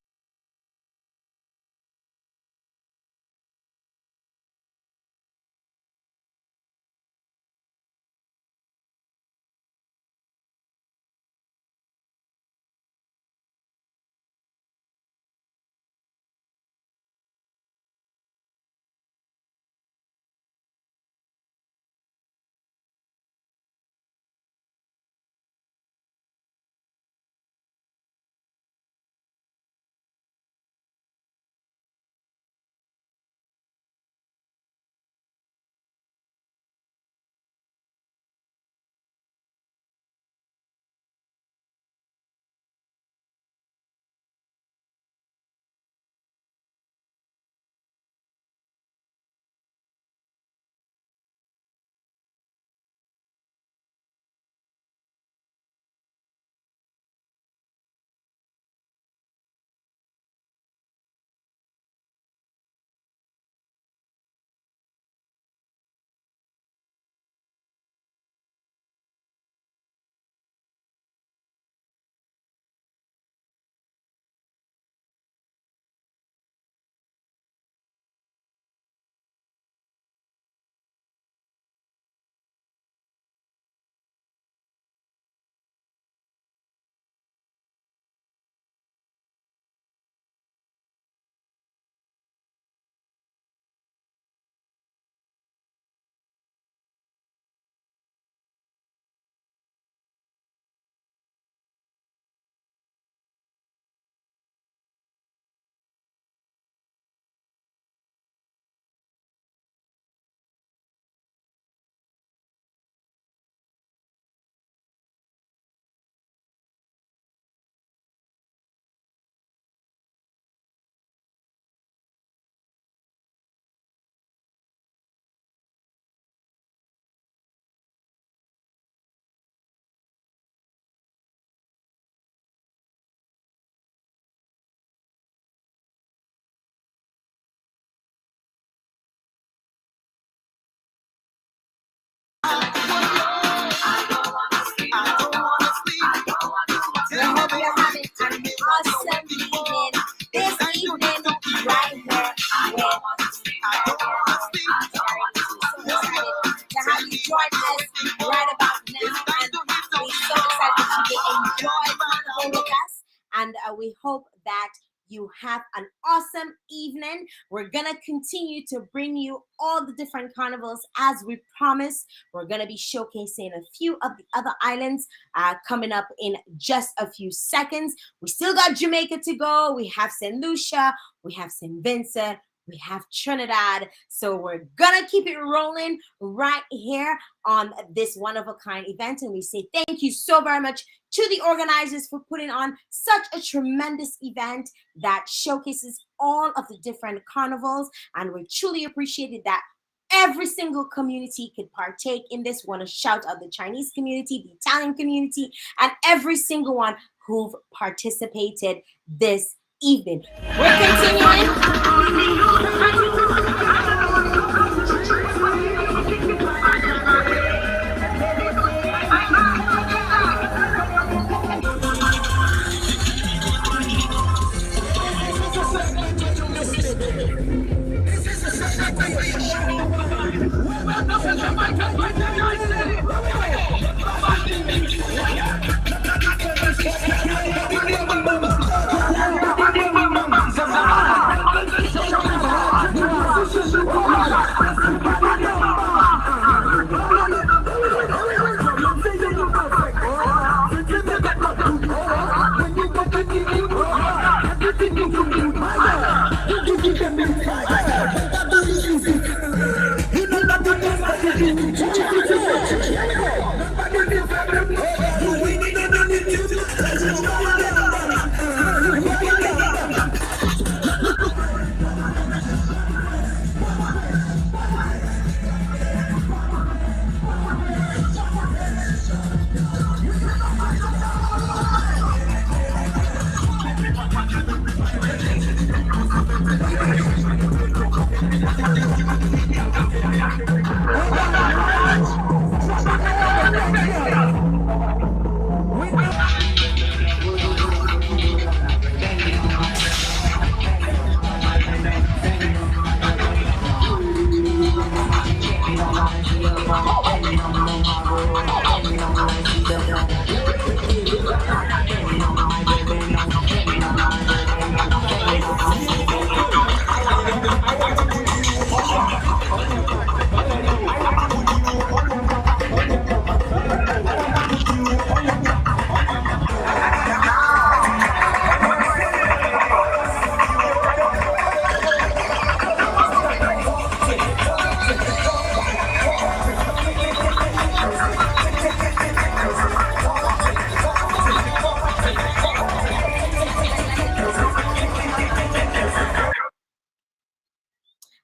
Speaker 4: We hope you're having an awesome evening this evening right here with to have you join us right about now, and we're so excited that you will enjoy Carnival with us, and we hope that you have an awesome evening. We're gonna continue to bring you all the different carnivals as we promised. We're gonna be showcasing a few of the other islands coming up in just a few seconds. We still got Jamaica to go. We have St. Lucia, we have St. Vincent, we have Trinidad. So we're gonna keep it rolling right here on this one-of-a-kind event. And we say thank you so very much to the organizers for putting on such a tremendous event that showcases all of the different carnivals. And we truly appreciated that every single community could partake in this. Want to shout out the Chinese community, the Italian community, and every single one who've participated this evening. We're continuing.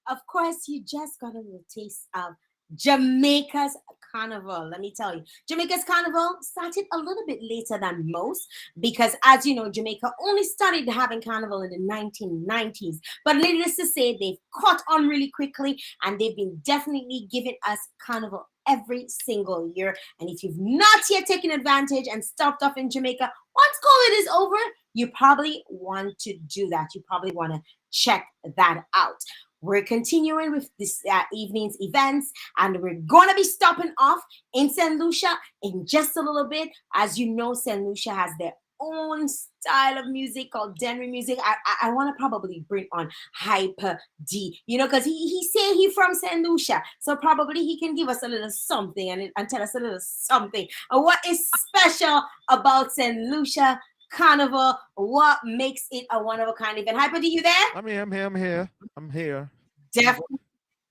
Speaker 4: Of course, you just got a little taste of Jamaica's Carnival. Let me tell you, Jamaica's Carnival started a little bit later than most because, as you know, Jamaica only started having Carnival in the 1990s. But needless to say, they've caught on really quickly and they've been definitely giving us Carnival every single year. And if you've not yet taken advantage and stopped off in Jamaica, once COVID is over, you probably want to do that. You probably want to check that out. We're continuing with this evening's events, and we're going to be stopping off in St. Lucia in just a little bit. As you know, St. Lucia has their own style of music called Denry music. I want to probably bring on Hyper D, you know, because he say he from St. Lucia, so probably he can give us a little something and tell us a little something. What is special about St. Lucia Carnival? What makes it a one-of-a-kind event? Hyper D, you there?
Speaker 12: I'm here.
Speaker 4: Definitely.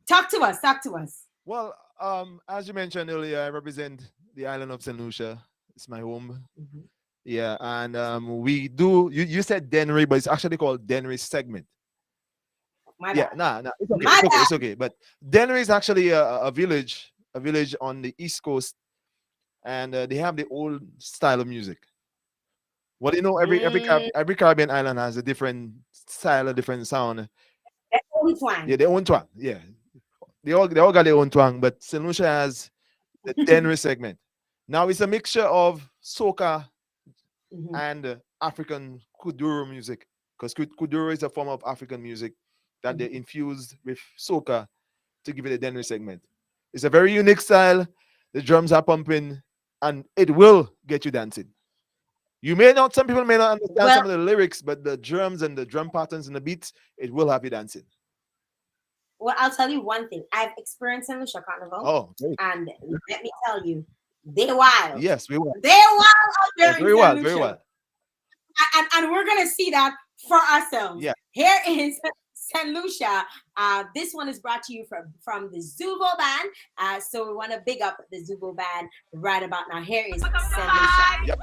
Speaker 4: Talk to us.
Speaker 12: Well, as you mentioned earlier, I represent the island of St. Lucia. It's my home.
Speaker 4: Mm-hmm.
Speaker 12: Yeah, and we do. You said Denry, but it's actually called Denry segment. Nah, it's okay. But Denry is actually a village on the East Coast, and they have the old style of music. Well, you know, every Caribbean island has a different style, a different sound.
Speaker 4: Their own twang.
Speaker 12: Yeah, their own twang. Yeah, they all got their own twang. But St. Lucia has the Denry segment. Now it's a mixture of soca and African kuduro music, because kuduro is a form of African music that they infused with soca to give it a Denry segment. It's a very unique style. The drums are pumping, and it will get you dancing. Some people may not understand some of the lyrics, but the drums and the drum patterns and the beats, it will have you dancing.
Speaker 4: Well, I'll tell you one thing. I've experienced in the Lucia Carnival.
Speaker 12: Oh, great.
Speaker 4: And let me tell you, they're wild.
Speaker 12: Yes, we will.
Speaker 4: They're wild out there.
Speaker 12: Very wild, very wild.
Speaker 4: And we're going to see that for ourselves.
Speaker 12: Yeah.
Speaker 4: Here is St. Lucia. This one is brought to you from the Zubo Band. So we want to big up the Zubo Band right about now. Here is St. Lucia.
Speaker 12: Yep.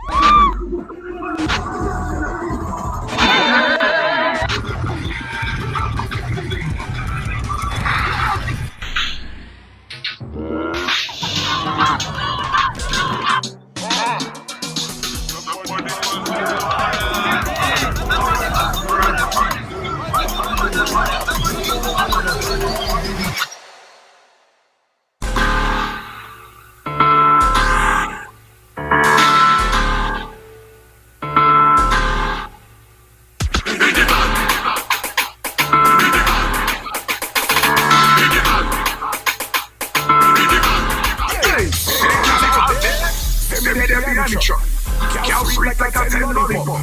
Speaker 13: Girl sweet like a 10 lollipop.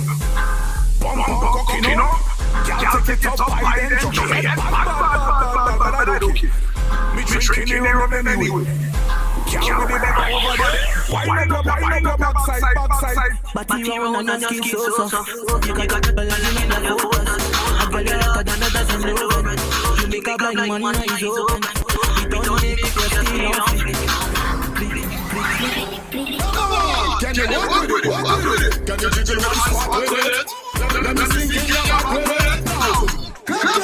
Speaker 13: Bum cooking up. Girl take it up high then jump your head bad, I don't care. Me drinking the rum anyway. Girl with the back over there. Wind up backside.
Speaker 21: Body round on your skin so soft. You got the balance in the focus. A girl you hotter than a dozen lovers. You make a blind man eyes open. You don't make your skin on flick.
Speaker 3: Can you walk with it? Walk with it. Can you jiggle one spot with it? Let me sink in your back with it. Clap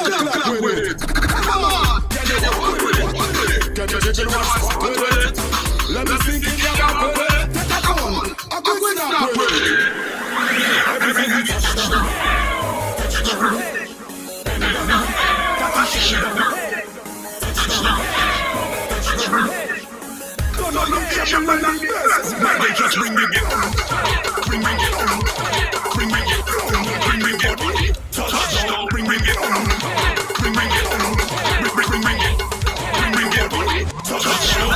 Speaker 3: with it. Come on. Can you walk with it? Walk with it. Can you jiggle one spot with it? Let me sink in your back with it. Come on. A good snap with it. Everything you touch down. Touch down. Just bring it on. Bring it on. Bring it on. Bring it on. Touch down. Bring it on. Bring it on. Bring it on. Touch down.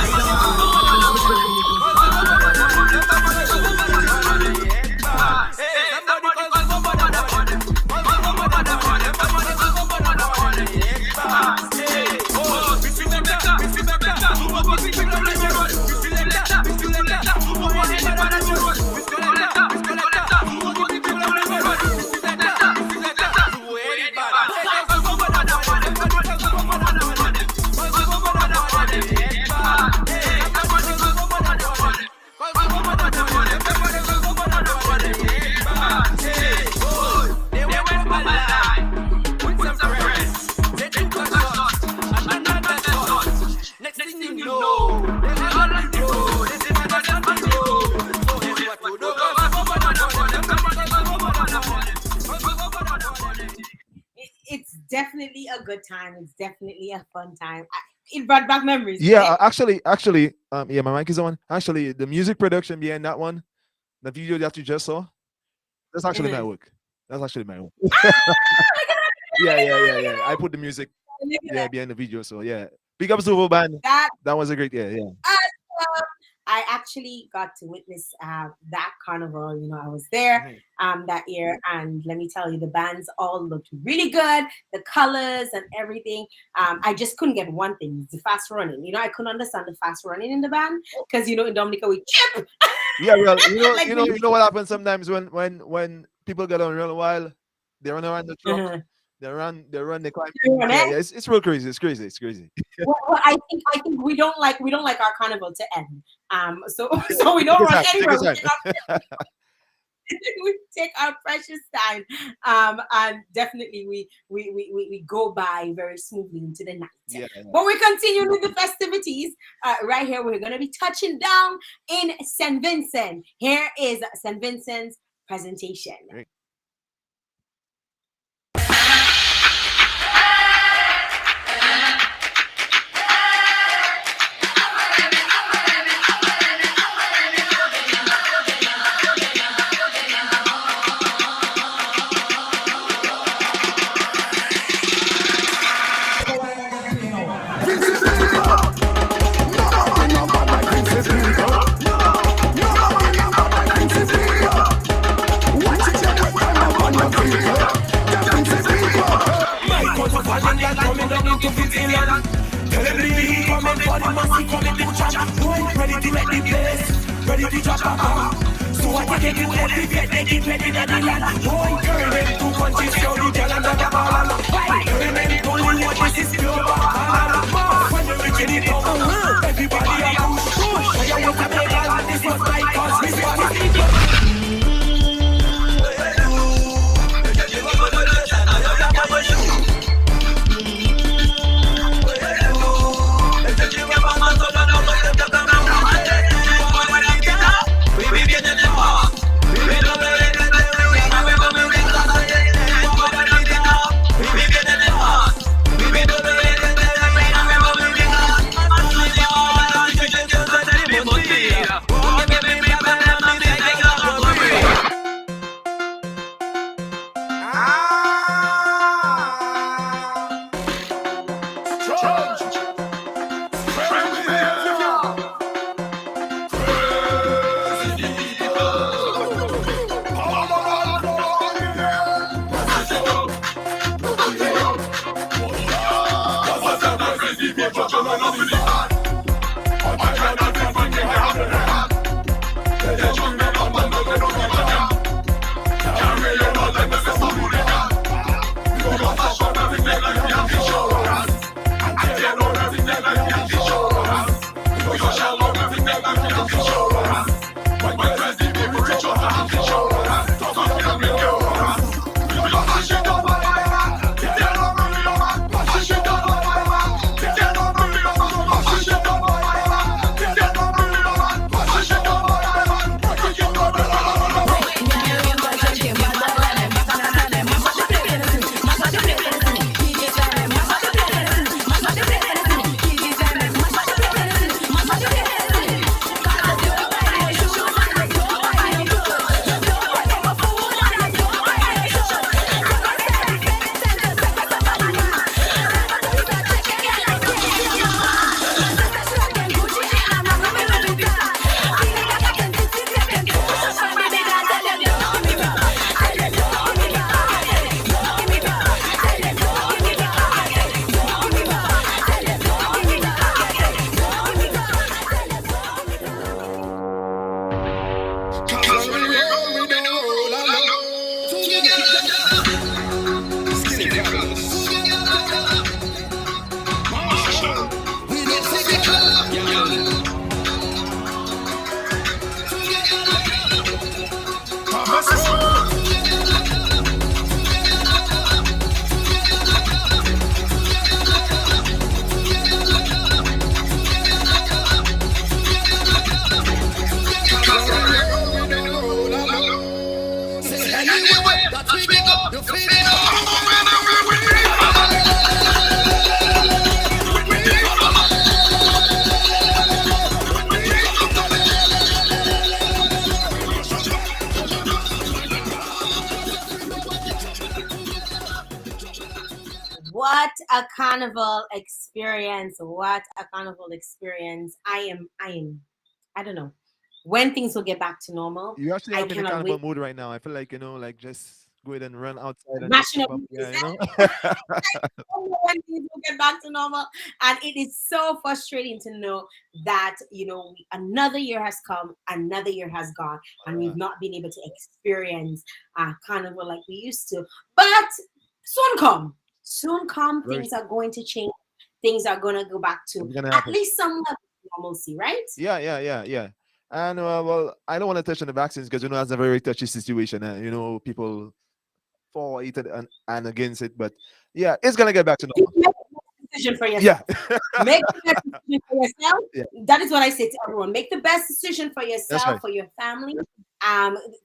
Speaker 4: It's definitely a good time. It's definitely a fun time. It brought back memories.
Speaker 12: Yeah, actually, yeah, my mic is on. Actually, the music production behind that one, the video that you just saw, that's actually my work. That's actually my work. Yeah. I put the music, behind the video. So yeah, big ups to the band. That was a great, yeah.
Speaker 4: I actually got to witness that carnival. You know, I was there that year, and let me tell you, the bands all looked really good. The colors and everything. I just couldn't get one thing: the fast running. You know, I couldn't understand the fast running in the band because in Dominica we chip.
Speaker 12: Yeah, well,
Speaker 4: Like
Speaker 12: you know what happens sometimes when people get on real while, they run around the truck. They run, they climb. Yeah, it's real crazy. It's crazy.
Speaker 4: Well, I think we don't like our carnival to end. So we don't run anywhere. We take our precious time. And definitely we go by very smoothly into the night.
Speaker 12: Yeah.
Speaker 4: But we continue with the festivities. Right here, we're gonna be touching down in St. Vincent. Here is St. Vincent's presentation.
Speaker 12: Great.
Speaker 21: Ready to let the place, ready to drop a bomb. So I can do everything, they keep ready to the land. Boy, girl, in 2 countries, show the girl and the ball. Why, girl, in only what this is pure ball. When you're reaching it up, everybody a push. I want to play ball, this was my cause, responsibility.
Speaker 4: What a carnival experience. What a carnival experience. I don't know when things will get back to normal.
Speaker 12: You actually
Speaker 4: I
Speaker 12: have me in a
Speaker 4: cannot
Speaker 12: carnival
Speaker 4: wait.
Speaker 12: mood right now. I feel like, like just go ahead and run outside and just
Speaker 4: Mashing
Speaker 12: keep
Speaker 4: up
Speaker 12: up. Yeah,
Speaker 4: when things will get back to normal. And it is so frustrating to know that, another year has come, another year has gone, and we've not been able to experience carnival like we used to. But soon come,
Speaker 12: Very
Speaker 4: things are going to change. Things are going to go back to
Speaker 12: It's gonna
Speaker 4: at
Speaker 12: happen.
Speaker 4: least some level of normalcy, right?
Speaker 12: Yeah. And well, I don't want to touch on the vaccines because it's a very touchy situation. People for it and against it, but yeah, it's gonna get back to normal.
Speaker 4: Make the best decision for yourself.
Speaker 12: Yeah.
Speaker 4: Make the best decision for yourself.
Speaker 12: Yeah.
Speaker 4: That is what I say to everyone. Make the best decision for
Speaker 12: That's
Speaker 4: yourself,
Speaker 12: right.
Speaker 4: for your family.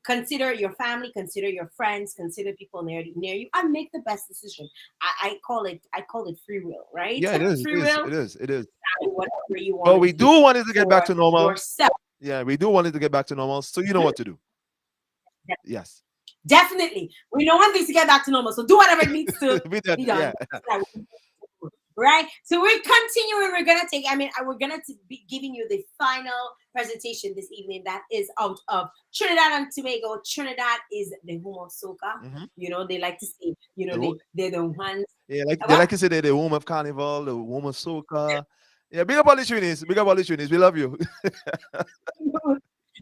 Speaker 4: Consider your family, consider your friends, consider people near you, and make the best decision. I call it free will, right?
Speaker 12: Yeah, it is.
Speaker 4: Free will.
Speaker 12: It is.
Speaker 4: Whatever you want.
Speaker 12: But we do want it to get back to normal.
Speaker 4: Yourself.
Speaker 12: Yeah, we do want it to get back to normal. So you know what to do. Yes.
Speaker 4: Definitely. We don't want things to get back to normal. So do whatever it needs to
Speaker 12: We did,
Speaker 4: be done.
Speaker 12: yeah.
Speaker 4: Right? So we're continuing. We're going to be giving you the final presentation this evening that is out of Trinidad and Tobago. Trinidad is the home of soca.
Speaker 12: Mhm.
Speaker 4: They like to say,
Speaker 12: The
Speaker 4: they're the ones.
Speaker 12: Yeah, they like to say they're the home of Carnival, the home of soca. Yeah, big up all the Tunies. Big up all the Tunies. We love you.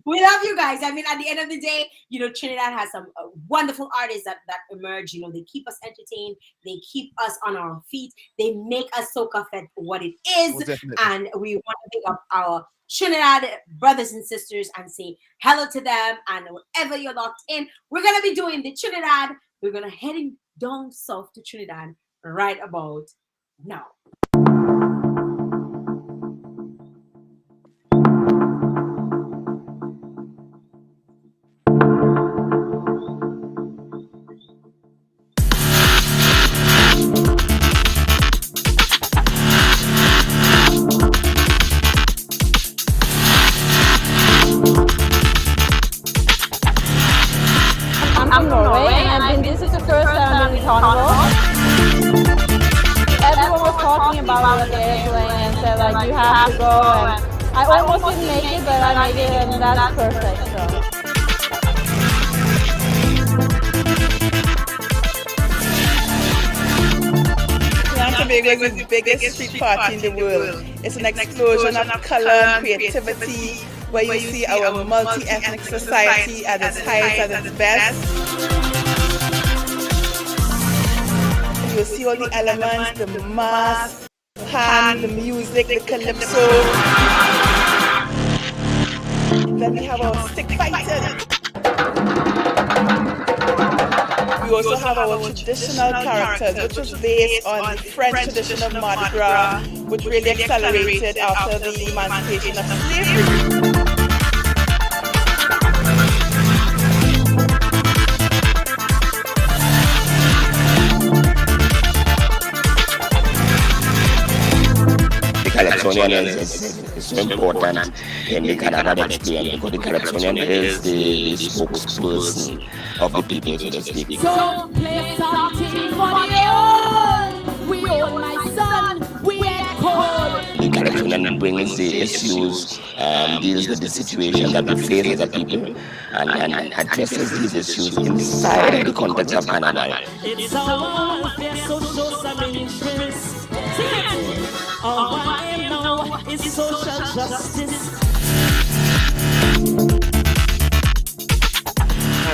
Speaker 4: We love you guys. At the end of the day, Trinidad has some wonderful artists that emerge. They keep us entertained. They keep us on our feet. They make us soca fed for what it is.
Speaker 12: Most definitely.
Speaker 4: And we want to pick up our Trinidad brothers and sisters and say hello to them. And wherever you're locked in, we're going to be doing the Trinidad. We're going to heading down south to Trinidad right about now.
Speaker 9: I'm from Norway, and this is the first time I'm doing Carnival. Everyone was talking about what they're playing and said like you have to go, and I almost didn't make it, but I made it, and that's perfect. So.
Speaker 10: Tobago is the biggest street party in the world. It's an explosion of color and creativity where you see our multi-ethnic society at its height, at its best. You'll see all the elements, the mask, pan, the music, the calypso. then we have our stick fighting. We also have our traditional characters, which is based on the French tradition of Mardi Gras, which really accelerated after the emancipation of slavery.
Speaker 11: Calypsonian is so important in the Carnival experience because the Calypsonian is the spokesperson of the people, so to speak.
Speaker 2: So play something for the old. We own my son, we ain't cold.
Speaker 11: The Calypsonian brings the issues, deals with the situation that we face as a people, and addresses these issues inside the context of Carnival.
Speaker 21: It's our welfare, social some interest. All I am now is social justice.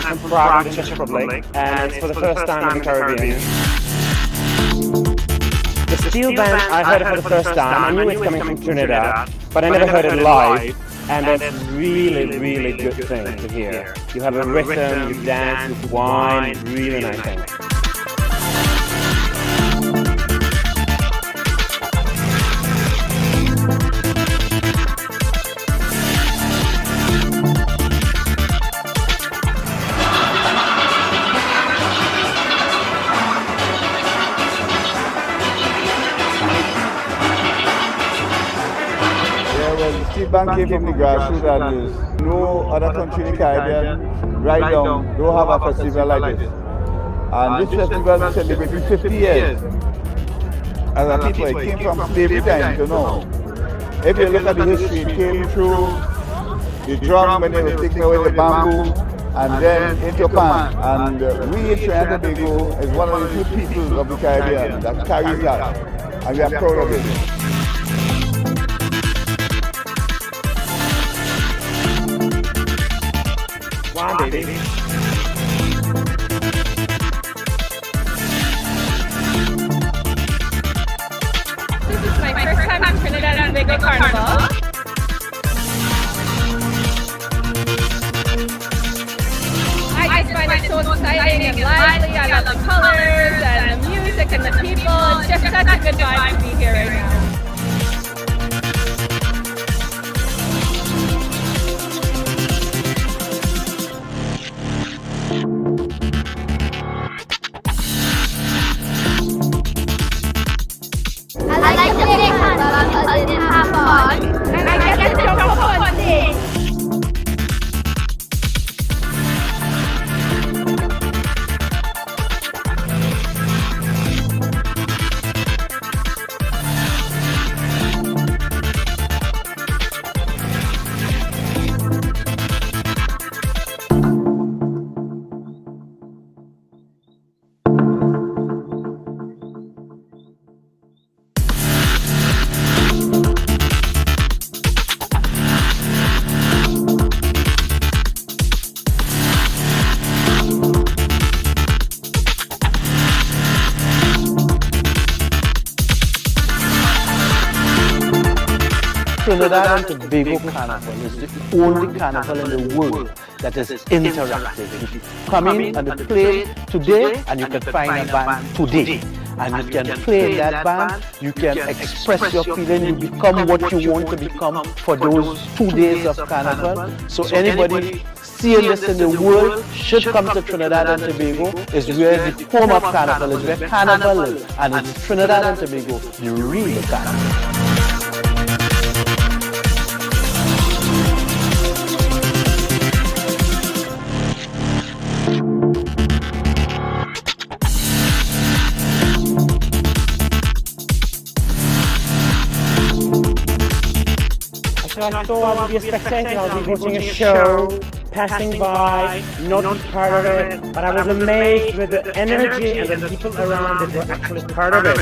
Speaker 14: I'm from Prague, the Czech Republic, and it's for the first time in the Caribbean. The steel band, I heard it for the first time. I knew it's coming from Trinidad, but I never heard it live. And that's a really, really good thing to hear. You have a rhythm, you dance, you wine, really nice thing.
Speaker 22: Bank came from the grassroots, and there's no other country in the Caribbean right now don't have a festival like this. And this festival is celebrating 50 years. As a people, it came from slavery time to now. If you look at the history, it came through the drum when they were taking away the bamboo, and then into pan. And we in Trinidad and Tobago is one of the few people of the Caribbean that carries that, and we are proud of it.
Speaker 14: Come on, baby.
Speaker 9: This is my first time in Trinidad and Tobago Carnival. I just find it so exciting and lively. I love the colors and the music and the people. It's just such a good vibe to be here right now.
Speaker 2: I like the big Carnival because it have fun and I get to jump up on stage.
Speaker 22: Trinidad and Tobago Carnival is the only carnival in the world that is interactive. You come in and you play today, and you can find a band today. And you can play in that band, you can express your feeling, you become what you want to become for those 2 days of carnival. So anybody seeing this in the world should come to Trinidad and Tobago. Is where the home of carnival is, where carnival is, and it's Trinidad and Tobago, the real carnival.
Speaker 14: So I thought I would be a spectator, I would be watching a show, passing by, not part of it, but I was amazed with the energy and the people around that were actually part of it.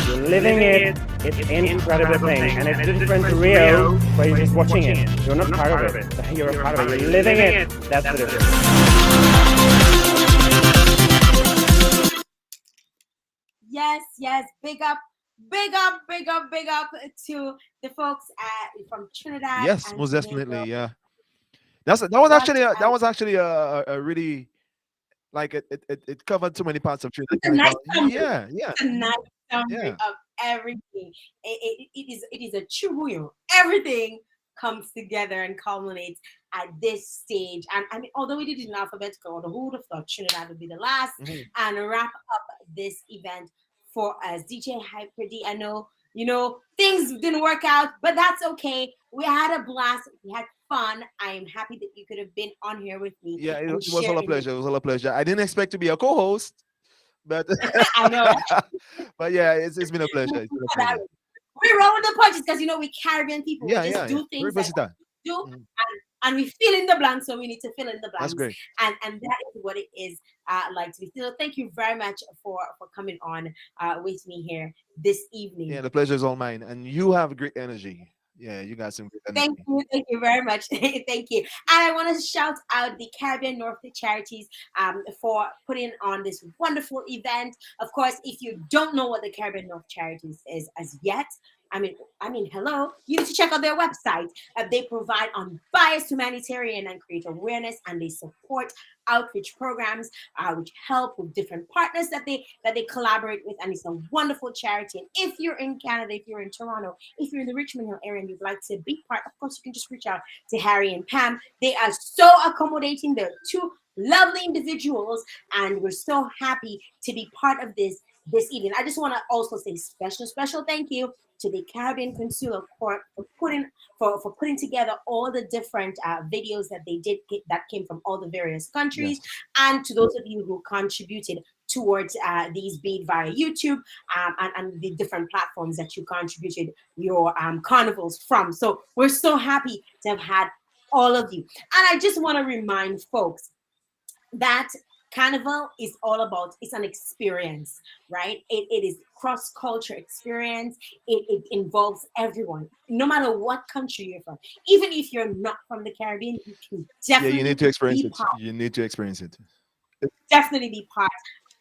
Speaker 14: You're living it, it's an incredible thing, and it's different to Rio, where you're just watching it. You're not part of it, you're a part of it, you're living it, that's the difference.
Speaker 4: Yes, big up Big up, big up, big up to the folks from Trinidad
Speaker 12: Yes,
Speaker 4: and
Speaker 12: most
Speaker 4: Tobago.
Speaker 12: definitely. Yeah, that was
Speaker 4: What
Speaker 12: actually that was actually a really like it covered too many parts of Trinidad.
Speaker 4: it's a nice summary.
Speaker 12: Yeah, yeah,
Speaker 4: It's a nice summary
Speaker 12: yeah.
Speaker 4: of everything. It is a true. Everything comes together and culminates at this stage. And I mean, although we did it in alphabetical order, who would have thought Trinidad would be the last
Speaker 12: Mhm.
Speaker 4: and wrap up this event for us? DJ Hyper D. I know things didn't work out, but that's okay. We had a blast. We had fun. I am happy that you could have been on here with me
Speaker 12: Yeah,
Speaker 4: and
Speaker 12: it was all a
Speaker 4: sharing this.
Speaker 12: pleasure. It was all a pleasure. I didn't expect to be a co-host, but
Speaker 4: I know.
Speaker 12: but yeah, it's been a pleasure. It's been a pleasure.
Speaker 4: We roll with the punches because we Caribbean people. We
Speaker 12: Yeah,
Speaker 4: just
Speaker 12: yeah, yeah.
Speaker 4: do
Speaker 12: Very
Speaker 4: things that
Speaker 12: versatile.
Speaker 4: we do, and we fill in the blanks. So we need to fill in the
Speaker 12: That's
Speaker 4: blanks,
Speaker 12: great.
Speaker 4: and that is what it is like to be. So thank you very much for coming on with me here this evening.
Speaker 12: Yeah, the pleasure is all mine, and you have great energy. Yeah, you got some great energy.
Speaker 4: Thank you very much. Thank you. And I want to shout out the Caribbean North Charities for putting on this wonderful event. Of course, if you don't know what the Caribbean North Charities is as yet, hello, you need to check out their website. They provide unbiased humanitarian and create awareness, and they support outreach programs which help with different partners that they collaborate with, and it's a wonderful charity. And if you're in Canada, if you're in Toronto, if you're in the Richmond Hill area and you'd like to be part, of course you can just reach out to Harry and Pam. They are so accommodating. They're two lovely individuals, and we're so happy to be part of this evening. I just want to also say special thank you to the Caribbean Consular Court for putting together all the different videos that they did that came from all the various countries,
Speaker 12: Yes.
Speaker 4: and to those of you who contributed towards these, be it via YouTube and the different platforms that you contributed your carnivals from. So we're so happy to have had all of you. And I just want to remind folks that Carnival is all about, it's an experience, right? It is cross-culture experience. It involves everyone, no matter what country you're from. Even if you're not from the Caribbean, you can
Speaker 12: Yeah, you need to experience
Speaker 4: be
Speaker 12: it.
Speaker 4: part
Speaker 12: You need to experience it.
Speaker 4: definitely be part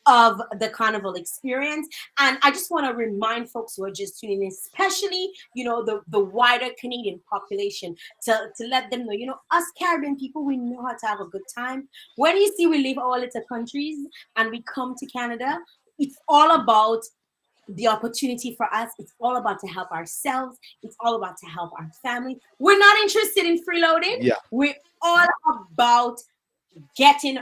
Speaker 4: of the carnival experience. And I just want to remind folks who are just tuning in, especially the wider Canadian population, to let them know, us Caribbean people, we know how to have a good time. When you see we leave our little countries and we come to Canada, it's all about the opportunity for us. It's all about to help ourselves. It's all about to help our family. We're not interested in freeloading.
Speaker 12: Yeah.
Speaker 4: We're all about getting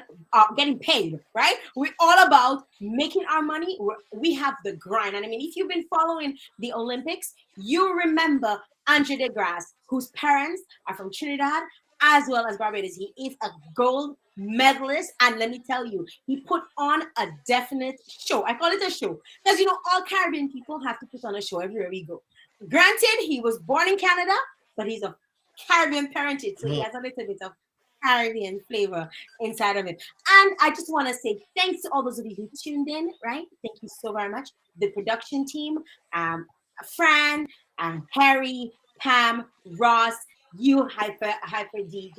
Speaker 4: paid, right? We're all about making our money. We have the grind. And I mean, if you've been following the Olympics, you remember Andre DeGrasse, whose parents are from Trinidad as well as Barbados. He is a gold medalist, and let me tell you, he put on a definite show. I call it a show because all Caribbean people have to put on a show everywhere we go. Granted, he was born in Canada, but he's a Caribbean parentage, so he has a little bit of Caribbean flavor inside of it. And I just want to say thanks to all those of you who tuned in, right? Thank you so very much. The production team, Fran, Harry, Pam, Ross, you, Hyper D.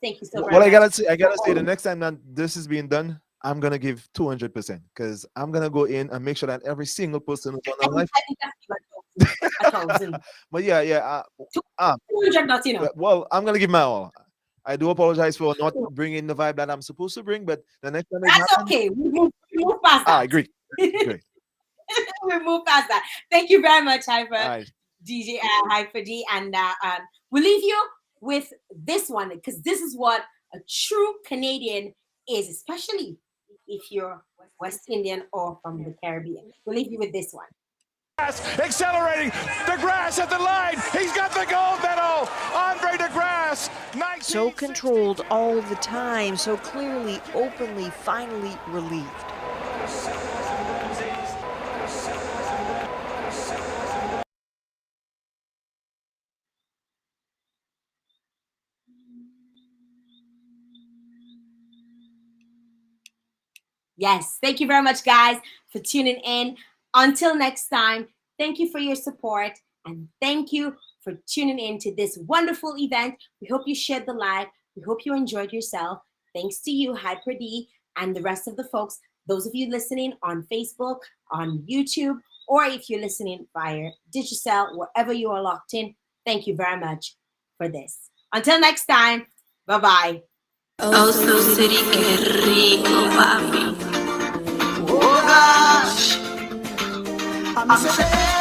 Speaker 4: Thank you so very
Speaker 12: Well,
Speaker 4: much.
Speaker 12: I gotta say, the next time that this is being done, I'm gonna give 200% because I'm gonna go in and make sure that every single person who's on our life.
Speaker 4: I think that's 1,000.
Speaker 12: But yeah.
Speaker 4: 200 not enough.
Speaker 12: Well, I'm gonna give my all. I do apologize for not bringing the vibe that I'm supposed to bring, but the next time it
Speaker 4: That's
Speaker 12: happens,
Speaker 4: okay. We move past that.
Speaker 12: great. Great.
Speaker 4: We move past that. Thank you very much, Hyper.
Speaker 12: All right.
Speaker 4: DJ Hyper D, and we'll leave you with this one because this is what a true Canadian is, especially if you're West Indian or from the Caribbean. We'll leave you with this one.
Speaker 13: Accelerating, DeGrasse at the line. He's got the gold medal. Andre DeGrasse.
Speaker 15: So controlled all the time, so clearly, openly, finally relieved.
Speaker 4: Yes, thank you very much, guys, for tuning in. Until next time, thank you for your support, and thank you for tuning in to this wonderful event. We hope you shared the live. We hope you enjoyed yourself. Thanks to you, Hyper D, and the rest of the folks, those of you listening on Facebook, on YouTube, or if you're listening via Digicel, wherever you are locked in. Thank you very much for this. Until next time, bye-bye.
Speaker 2: Oh, so city, que rico, papi.
Speaker 1: Oh gosh, I'm so